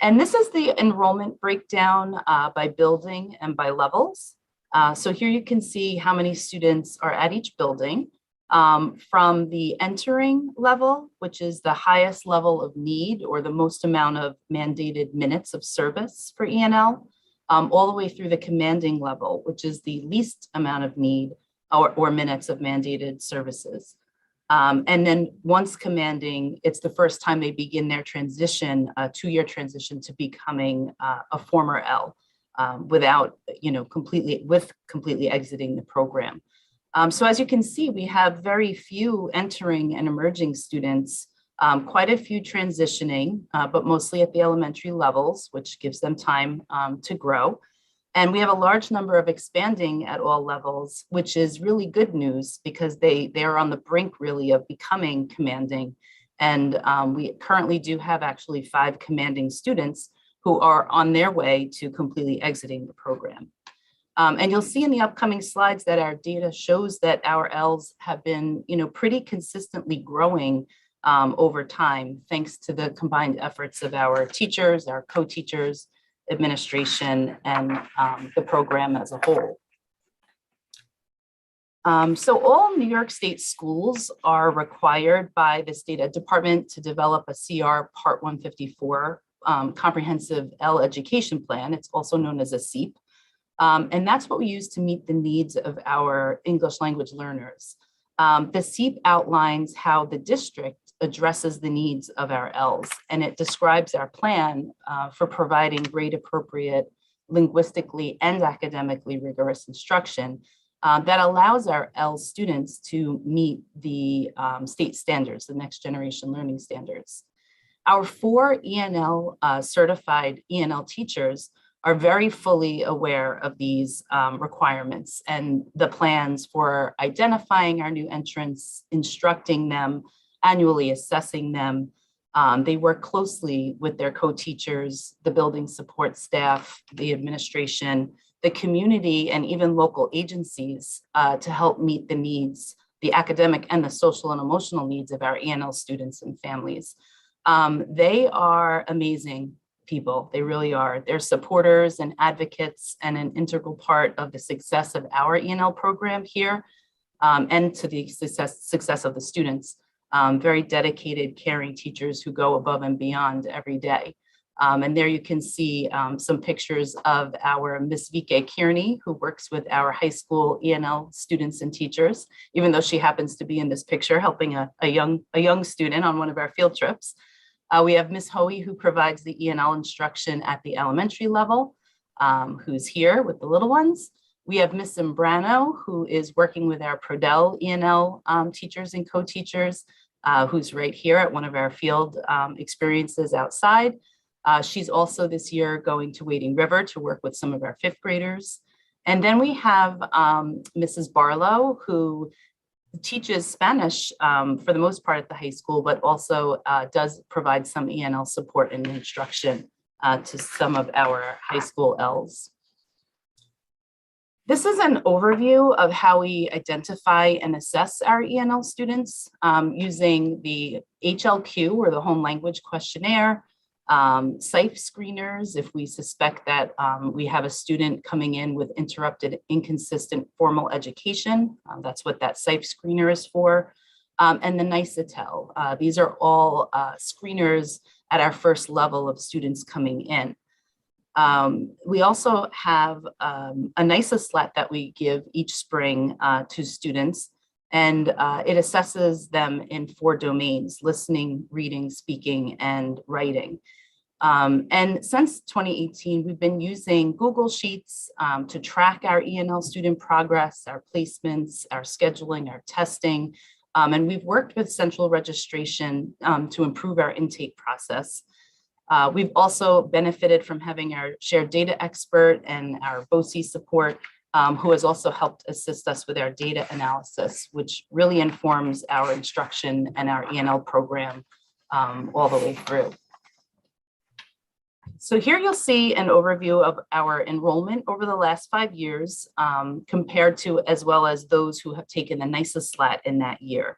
And this is the enrollment breakdown by building and by levels. So here you can see how many students are at each building. From the entering level, which is the highest level of need or the most amount of mandated minutes of service for ENL, all the way through the commanding level, which is the least amount of need or minutes of mandated services. And then once commanding, it's the first time they begin their transition, a 2-year transition to becoming a former L without, completely exiting the program. So as you can see, we have very few entering and emerging students, quite a few transitioning, but mostly at the elementary levels, which gives them time to grow. And we have a large number of expanding at all levels, which is really good news because they are on the brink really of becoming commanding. And we currently do have actually 5 commanding students who are on their way to completely exiting the program. And you'll see in the upcoming slides that our data shows that our Ls have been, pretty consistently growing over time, thanks to the combined efforts of our teachers, our co-teachers, administration, and the program as a whole. So all New York State schools are required by the State Ed Department to develop a CR Part 154 Comprehensive L Education Plan. It's also known as a CEAP. And that's what we use to meet the needs of our English language learners. The CEAP outlines how the district addresses the needs of our Ls, and it describes our plan for providing grade appropriate, linguistically and academically rigorous instruction that allows our L students to meet the state standards, the next generation learning standards. Our 4 ENL certified ENL teachers are very fully aware of these requirements and the plans for identifying our new entrants, instructing them, annually assessing them. They work closely with their co-teachers, the building support staff, the administration, the community, and even local agencies to help meet the needs, the academic and the social and emotional needs of our ENL students and families. They are amazing people. They really are. They're supporters and advocates and an integral part of the success of our ENL program here and to the success of the students. Very dedicated, caring teachers who go above and beyond every day. And there you can see some pictures of our Miss Vike Kearney, who works with our high school ENL students and teachers, even though she happens to be in this picture helping a young student on one of our field trips. We have Miss Hoey, who provides the ENL instruction at the elementary level, who's here with the little ones. We have Miss Zambrano, who is working with our Prodell ENL teachers and co-teachers, who's right here at one of our field experiences outside. She's also this year going to Wading River to work with some of our fifth graders. And then we have Mrs. Barlow, who teaches Spanish for the most part at the high school, but also does provide some ENL support and instruction to some of our high school Ls. This is an overview of how we identify and assess our ENL students using the HLQ, or the Home Language Questionnaire, SIFE screeners if we suspect that we have a student coming in with interrupted, inconsistent formal education. That's what that SIFE screener is for. And the NICETEL. These are all screeners at our first level of students coming in. We also have a NICESLAT that we give each spring to students, and it assesses them in 4 domains: listening, reading, speaking, and writing. And since 2018, we've been using Google Sheets to track our ENL student progress, our placements, our scheduling, our testing, and we've worked with central registration to improve our intake process. We've also benefited from having our shared data expert and our BOE support, who has also helped assist us with our data analysis, which really informs our instruction and our ENL program all the way through. So here you'll see an overview of our enrollment over the last 5 years, compared to, as well as those who have taken the NICESLAT in that year.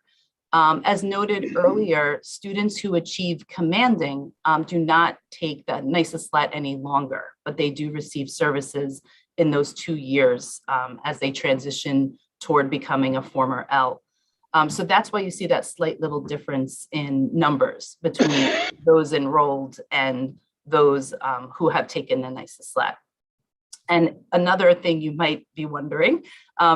As noted earlier, students who achieve commanding do not take the NICESLAT any longer, but they do receive services in those 2 years as they transition toward becoming a former L. So that's why you see that slight little difference in numbers between those enrolled and those who have taken the NICESLAT. And another thing you might be wondering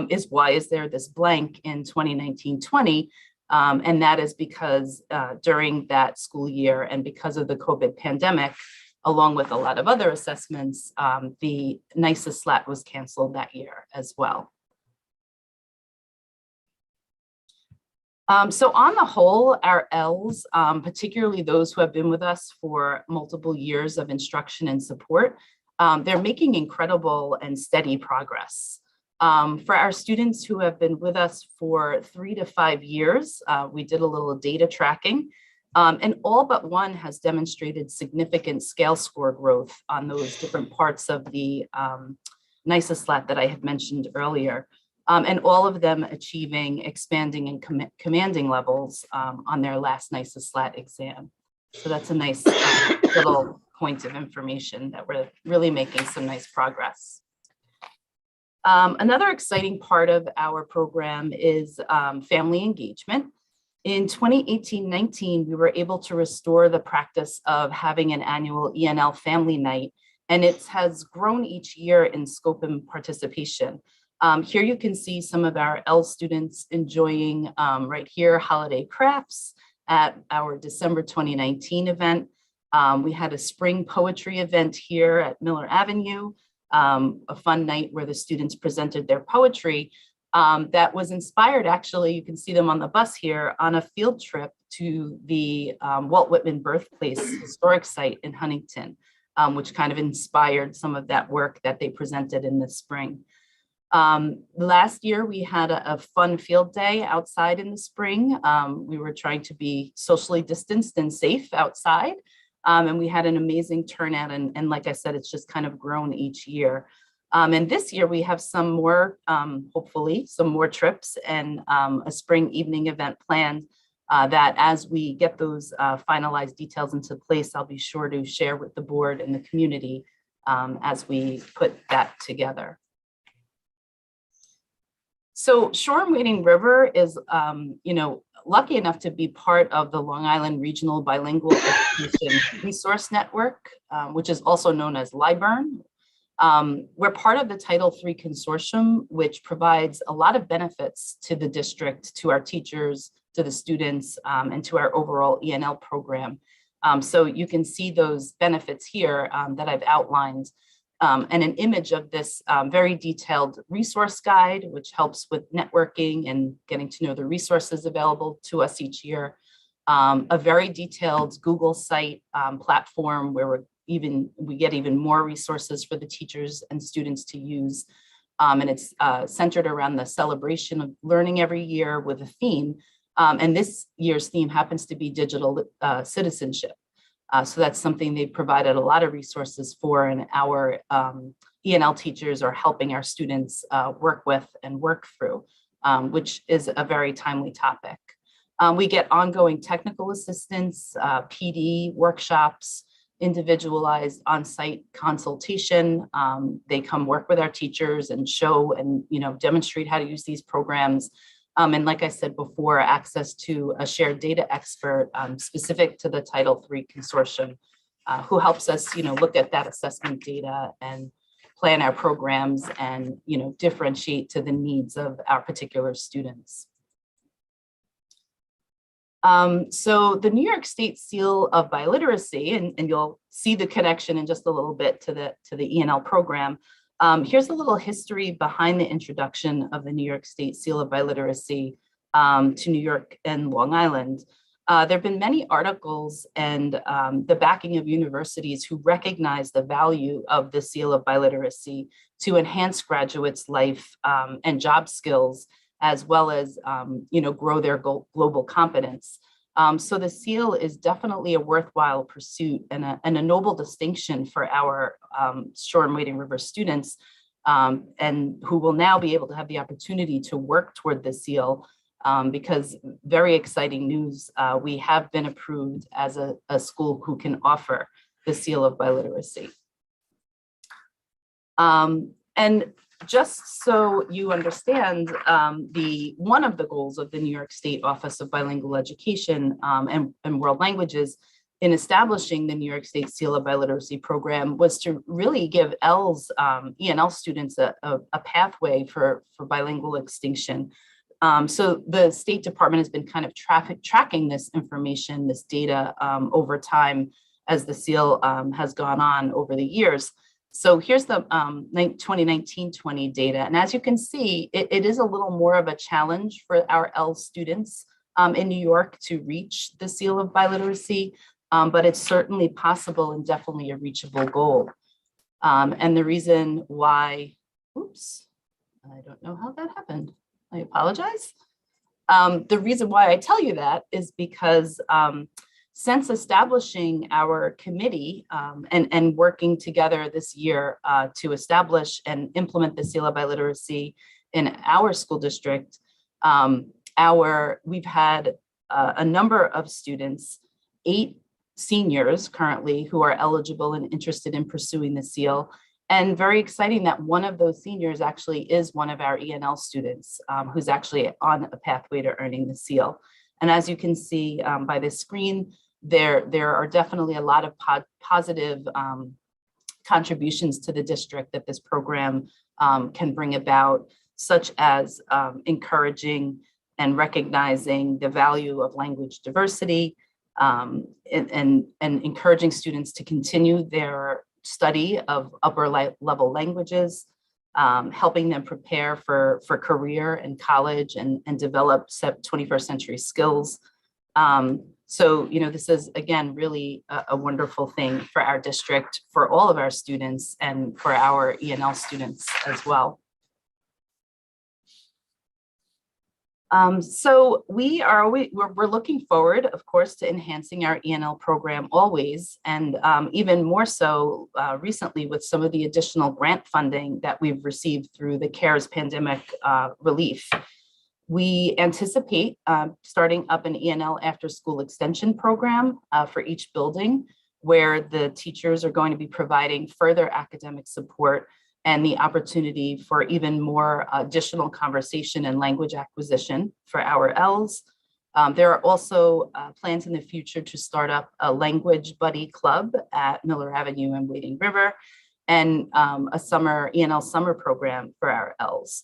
is, why is there this blank in 2019-20? And that is because during that school year, and because of the COVID pandemic, along with a lot of other assessments, the NICESLAT was canceled that year as well. So on the whole, our Ls, particularly those who have been with us for multiple years of instruction and support, they're making incredible and steady progress. For our students who have been with us for 3 to 5 years, we did a little data tracking, and all but one has demonstrated significant scale score growth on those different parts of the NICESLAT that I had mentioned earlier. And all of them achieving expanding and commanding levels on their last NICESLAT exam. So that's a nice little point of information that we're really making some nice progress. Another exciting part of our program is family engagement. In 2018-19, we were able to restore the practice of having an annual ENL family night, and it has grown each year in scope and participation. Here you can see some of our L students enjoying right here holiday crafts at our December 2019 event. We had a spring poetry event here at Miller Avenue, a fun night where the students presented their poetry that was inspired, actually, you can see them on the bus here, on a field trip to the Walt Whitman birthplace historic site in Huntington, which kind of inspired some of that work that they presented in the spring. Last year, we had a fun field day outside in the spring. We were trying to be socially distanced and safe outside, and we had an amazing turnout. And like I said, it's just kind of grown each year. And this year we have some more, hopefully, some more trips and a spring evening event planned that as we get those finalized details into place, I'll be sure to share with the board and the community as we put that together. So Shoreham-Wading River is, lucky enough to be part of the Long Island Regional Bilingual Education Resource Network, which is also known as LIBERN. We're part of the Title III Consortium, which provides a lot of benefits to the district, to our teachers, to the students, and to our overall ENL program. So you can see those benefits here that I've outlined, and an image of this very detailed resource guide, which helps with networking and getting to know the resources available to us each year. A very detailed Google site platform where we get even more resources for the teachers and students to use. And it's centered around the celebration of learning every year with a theme. And this year's theme happens to be digital citizenship. So that's something they provided a lot of resources for, and our ENL teachers are helping our students work with and work through, which is a very timely topic. We get ongoing technical assistance, PD workshops, individualized on-site consultation. They come work with our teachers and show and demonstrate how to use these programs. And like I said before, access to a shared data expert specific to the Title III Consortium, who helps us, look at that assessment data and plan our programs and, differentiate to the needs of our particular students. So the New York State Seal of Biliteracy, and you'll see the connection in just a little bit to the ENL program. Here's a little history behind the introduction of the New York State Seal of Biliteracy to New York and Long Island. There have been many articles and the backing of universities who recognize the value of the Seal of Biliteracy to enhance graduates' life and job skills, as well as grow their global competence. So the seal is definitely a worthwhile pursuit and a noble distinction for our Shoreham-Wading River students, and who will now be able to have the opportunity to work toward the seal, because very exciting news, we have been approved as a school who can offer the Seal of Biliteracy. And just so you understand, one of the goals of the New York State Office of Bilingual Education and World Languages in establishing the New York State Seal of Biliteracy program was to really give ENL students a pathway for bilingual extinction. So the State Department has been kind of tracking this information, this data over time as the seal has gone on over the years. So here's the 2019-20 data. And as you can see, it is a little more of a challenge for our L students in New York to reach the Seal of Biliteracy, but it's certainly possible and definitely a reachable goal. And the reason why, oops, I don't know how that happened. I apologize. The reason why I tell you that is because since establishing our committee and working together this year to establish and implement the Seal of Biliteracy in our school district, we've had a number of students, 8 seniors currently, who are eligible and interested in pursuing the seal. And very exciting that one of those seniors actually is one of our ENL students who's actually on a pathway to earning the seal. And as you can see by this screen, there are definitely a lot of positive contributions to the district that this program can bring about, such as encouraging and recognizing the value of language diversity, and encouraging students to continue their study of upper level languages, helping them prepare for career and college and develop 21st century skills. So, this is, again, really a wonderful thing for our district, for all of our students, and for our ENL students as well. So we're looking forward, of course, to enhancing our ENL program always, and even more so recently with some of the additional grant funding that we've received through the CARES pandemic relief. We anticipate starting up an ENL after school extension program for each building, where the teachers are going to be providing further academic support and the opportunity for even more additional conversation and language acquisition for our Ls. There are also plans in the future to start up a language buddy club at Miller Avenue and Wading River, and a summer ENL summer program for our Ls.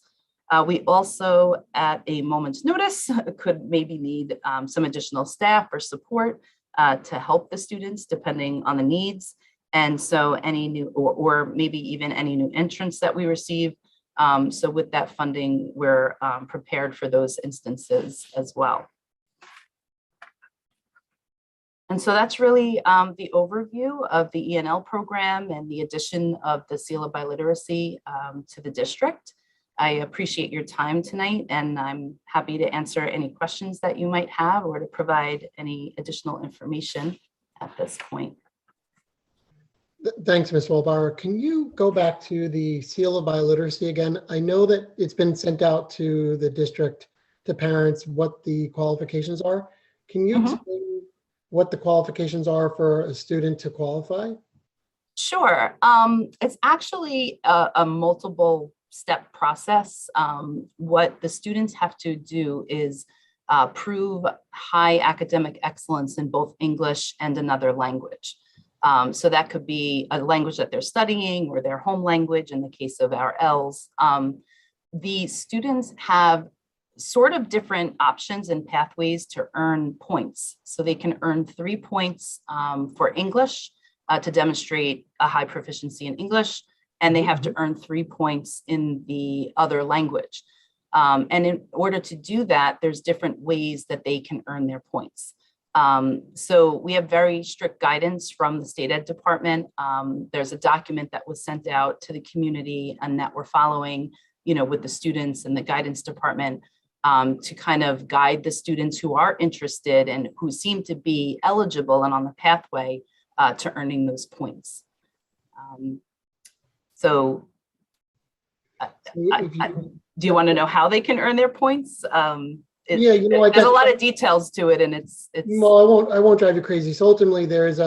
We also, at a moment's notice, could maybe need some additional staff or support to help the students depending on the needs. And so any new, or maybe even any new entrants that we receive. So with that funding, we're prepared for those instances as well. And so that's really the overview of the ENL program and the addition of the Seal of Biliteracy to the district. I appreciate your time tonight, and I'm happy to answer any questions that you might have or to provide any additional information at this point. Thanks, Ms. Waldbauer. Can you go back to the Seal of Biliteracy again? I know that it's been sent out to the district, to parents, what the qualifications are. Can you explain what the qualifications are for a student to qualify? Sure. It's actually a multiple step process. What the students have to do is prove high academic excellence in both English and another language. So that could be a language that they're studying or their home language in the case of our Ls. The students have sort of different options and pathways to earn points. So they can earn 3 points for English to demonstrate a high proficiency in English, and they have to earn 3 points in the other language. And in order to do that, there's different ways that they can earn their points. So we have very strict guidance from the State Ed Department. There's a document that was sent out to the community and that we're following, with the students and the guidance department to kind of guide the students who are interested and who seem to be eligible and on the pathway to earning those points. Do you want to know how they can earn their points? Yeah, there's a lot of details to it, and it's. Well, I won't drive you crazy. So ultimately, there's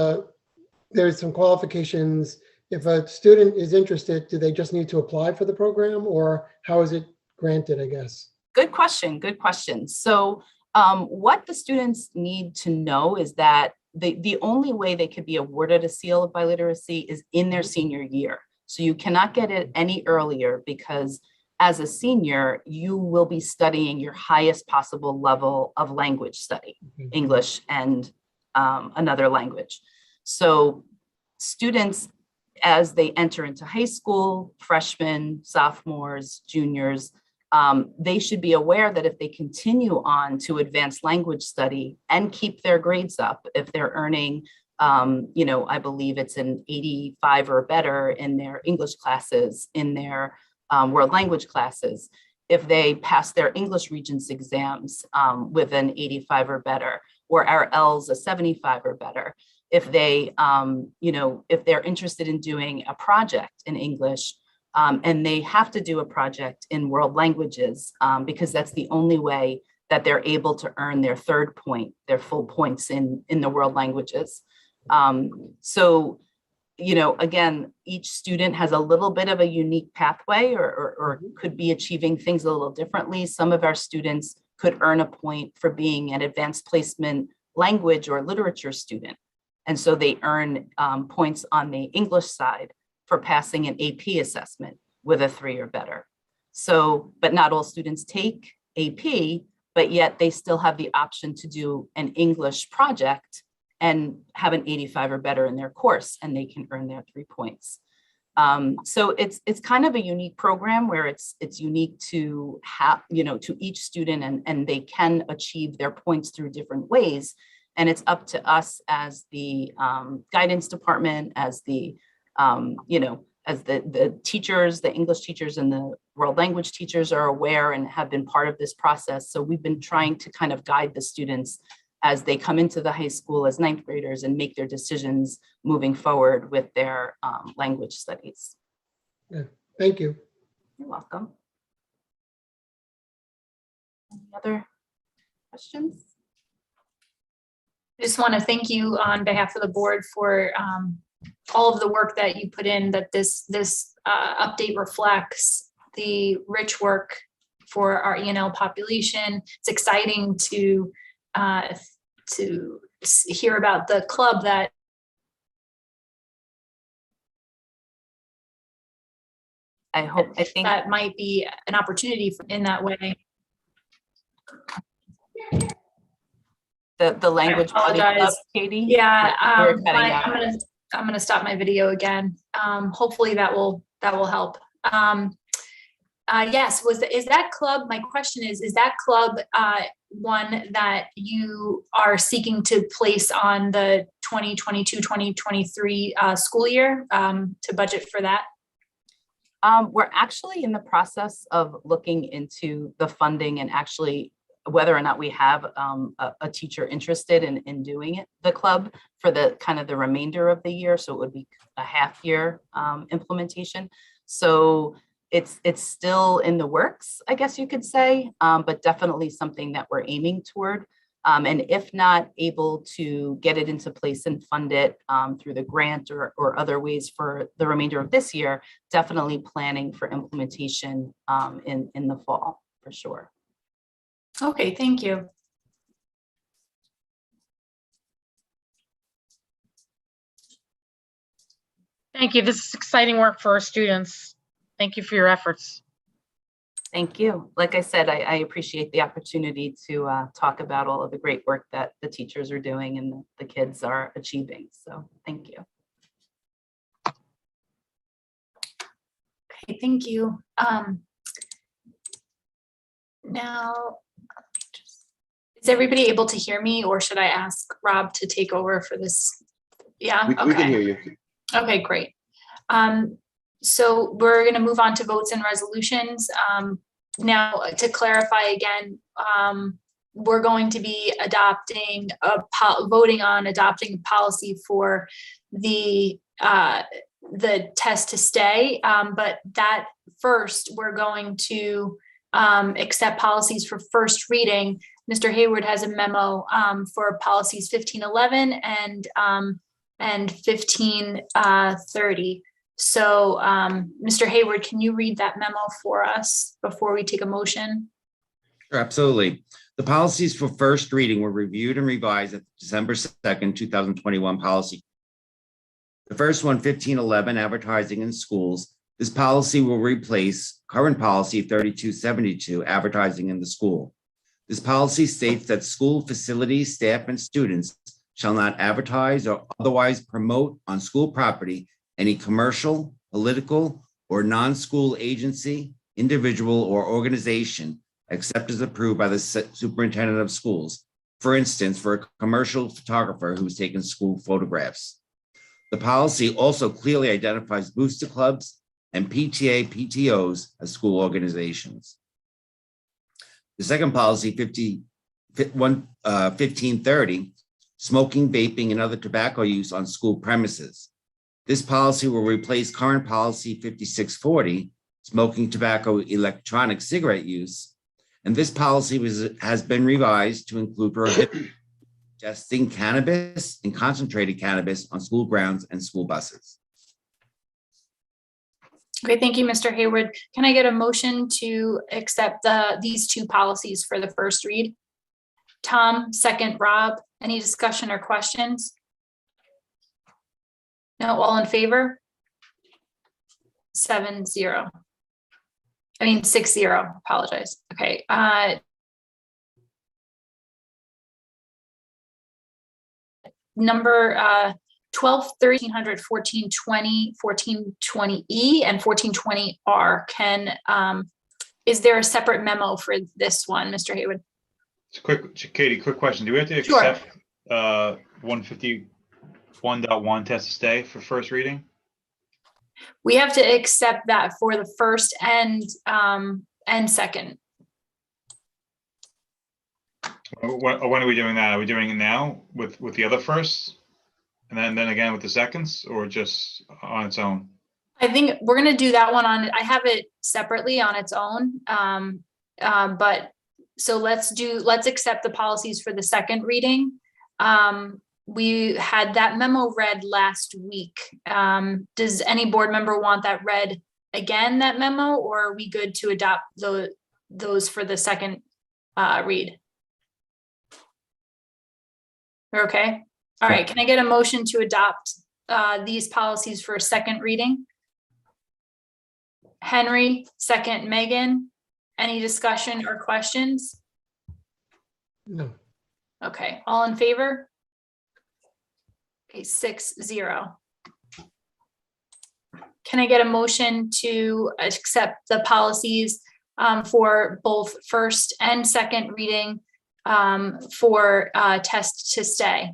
some qualifications. If a student is interested, do they just need to apply for the program, or how is it granted, I guess? Good question. Good question. So what the students need to know is that the only way they could be awarded a Seal of Biliteracy is in their senior year. So you cannot get it any earlier, because as a senior, you will be studying your highest possible level of language study, English and another language. So students, as they enter into high school, freshmen, sophomores, juniors, they should be aware that if they continue on to advanced language study and keep their grades up, if they're earning, I believe it's an 85 or better in their English classes, in their world language classes, if they pass their English Regents exams with an 85 or better, or our Ls a 75 or better, if they, if they're interested in doing a project in English, and they have to do a project in world languages, because that's the only way that they're able to earn their third point, their full points in the world languages. Again, each student has a little bit of a unique pathway or could be achieving things a little differently. Some of our students could earn a point for being an advanced placement language or literature student. And so they earn points on the English side for passing an AP assessment with a 3 or better. So, but not all students take AP, but yet they still have the option to do an English project and have an 85 or better in their course, and they can earn their 3 points. So it's kind of a unique program where it's unique to have, to each student, and they can achieve their points through different ways. And it's up to us as the guidance department, as the, as the teachers, the English teachers and the world language teachers are aware and have been part of this process. So we've been trying to kind of guide the students as they come into the high school as 9th graders and make their decisions moving forward with their language studies. Yeah, thank you. You're welcome. Any other questions? I just want to thank you on behalf of the board for all of the work that you put in, that this update reflects the rich work for our ENL population. It's exciting to hear about the club that I think that might be an opportunity in that way. the language buddy club, apologize. Katie. Yeah, You were cutting out. I'm gonna stop my video again. Hopefully that will help. Yes, is that club, my question is that club one that you are seeking to place on the 2022-2023 school year, to budget for that? We're actually in the process of looking into the funding and actually whether or not we have a teacher interested in doing it, the club, for the kind of the remainder of the year. So it would be a half year implementation. So it's still in the works, I guess you could say, but definitely something that we're aiming toward. And if not able to get it into place and fund it through the grant or other ways for the remainder of this year, definitely planning for implementation in the fall for sure. Okay, thank you. Thank you. This is exciting work for our students. Thank you for your efforts. Thank you. Like I said, I appreciate the opportunity to talk about all of the great work that the teachers are doing and the kids are achieving. So thank you. Okay, thank you. Now, is everybody able to hear me, or should I ask Rob to take over for this? Yeah, We okay. can hear you. Okay, great. So we're going to move on to votes and resolutions. Now, to clarify again, we're going to be voting on adopting a policy for the test to stay. But that first, we're going to accept policies for first reading. Mr. Hayward has a memo for policies 1511 and 1530. So, Mr. Hayward, can you read that memo for us before we take a motion? Sure, absolutely. The policies for first reading were reviewed and revised at December 2nd, 2021 policy. The first one, 1511, advertising in schools. This policy will replace current policy 3272, advertising in the school. This policy states that school facilities, staff, and students shall not advertise or otherwise promote on school property any commercial, political, or non-school agency, individual, or organization, except as approved by the superintendent of schools. For instance, for a commercial photographer who's taken school photographs. The policy also clearly identifies booster clubs and PTA, PTOs as school organizations. The second policy, 1530, smoking, vaping, and other tobacco use on school premises. This policy will replace current policy 5640, smoking, tobacco, electronic cigarette use. And this policy has been revised to include prohibiting ingesting cannabis and concentrated cannabis on school grounds and school buses. Great, thank you, Mr. Hayward. Can I get a motion to accept these two policies for the first read? Tom, second, Rob. Any discussion or questions? No, all in favor? 7-0. I mean 6-0, apologize. Okay. Number 12, 1300, 1420, 1420E, and 1420R. Is there a separate memo for this one, Mr. Haywood? Katie, quick question. Do we have to accept 151.1 test to stay for first reading? We have to accept that for the first and second. When are we doing that? Are we doing it now with the other firsts, and then again with the seconds, or just on its own? I think we're going to do that one on. I have it separately on its own. But so let's accept the policies for the second reading. We had that memo read last week. Does any board member want that read again, that memo, or are we good to adopt those for the second read? We're okay? All right, can I get a motion to adopt these policies for a second reading? Henry, second Megan. Any discussion or questions? No. Okay, all in favor? Okay, 6-0. Can I get a motion to accept the policies for both first and second reading for test to stay?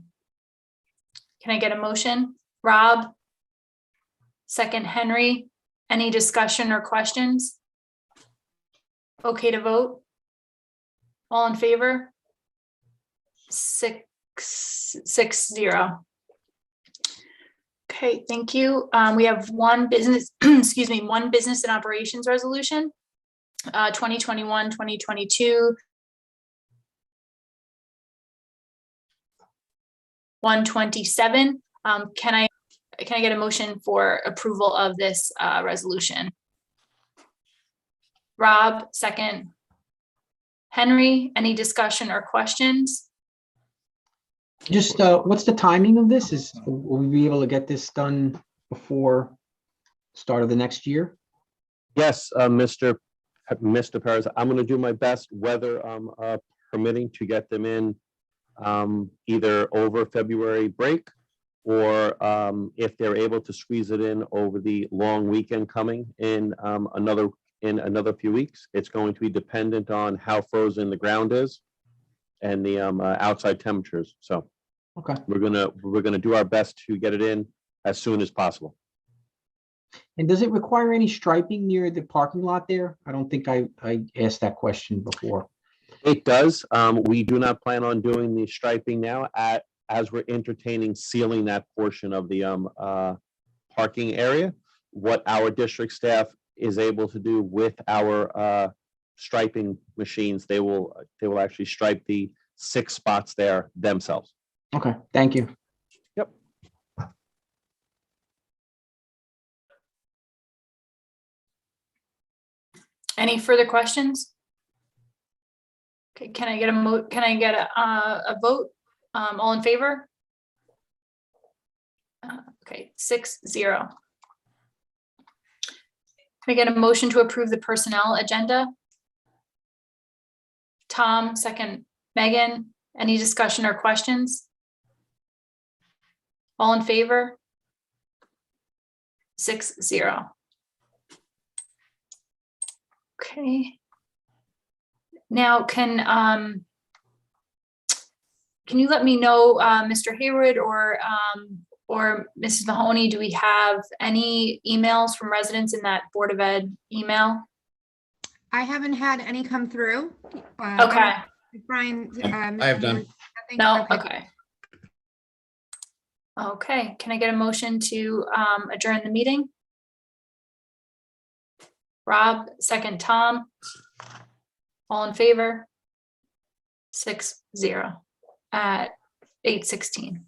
Can I get a motion? Rob? Second Henry? Any discussion or questions? Okay to vote? All in favor? 6-0. Okay, thank you. We have one business, excuse me, one business and operations resolution, 2021, 2022. 127. Can I get a motion for approval of this resolution? Rob, second. Henry, any discussion or questions? Just, what's the timing of this? Will we be able to get this done before start of the next year? Yes, Mr. Perez, I'm going to do my best, weather permitting, to get them in either over February break, or if they're able to squeeze it in over the long weekend coming in another few weeks. It's going to be dependent on how frozen the ground is and the outside temperatures. So Okay. we're gonna do our best to get it in as soon as possible. And does it require any striping near the parking lot there? I don't think I asked that question before. It does. We do not plan on doing the striping now as we're entertaining sealing that portion of the parking area. What our district staff is able to do with our striping machines, they will actually stripe the 6 spots there themselves. Okay, thank you. Yep. Any further questions? Okay, can I get a vote? All in favor? Okay, 6-0. Can I get a motion to approve the personnel agenda? Tom, second Megan. Any discussion or questions? All in favor? 6-0. Okay. Now, can you let me know, Mr. Hayward or Mrs. Mahoney, do we have any emails from residents in that Board of Ed email? I haven't had any come through. Okay. Brian. I have done. Nothing? No, okay. Okay, can I get a motion to adjourn the meeting? Rob, second Tom. All in favor? 6-0 at 8:16.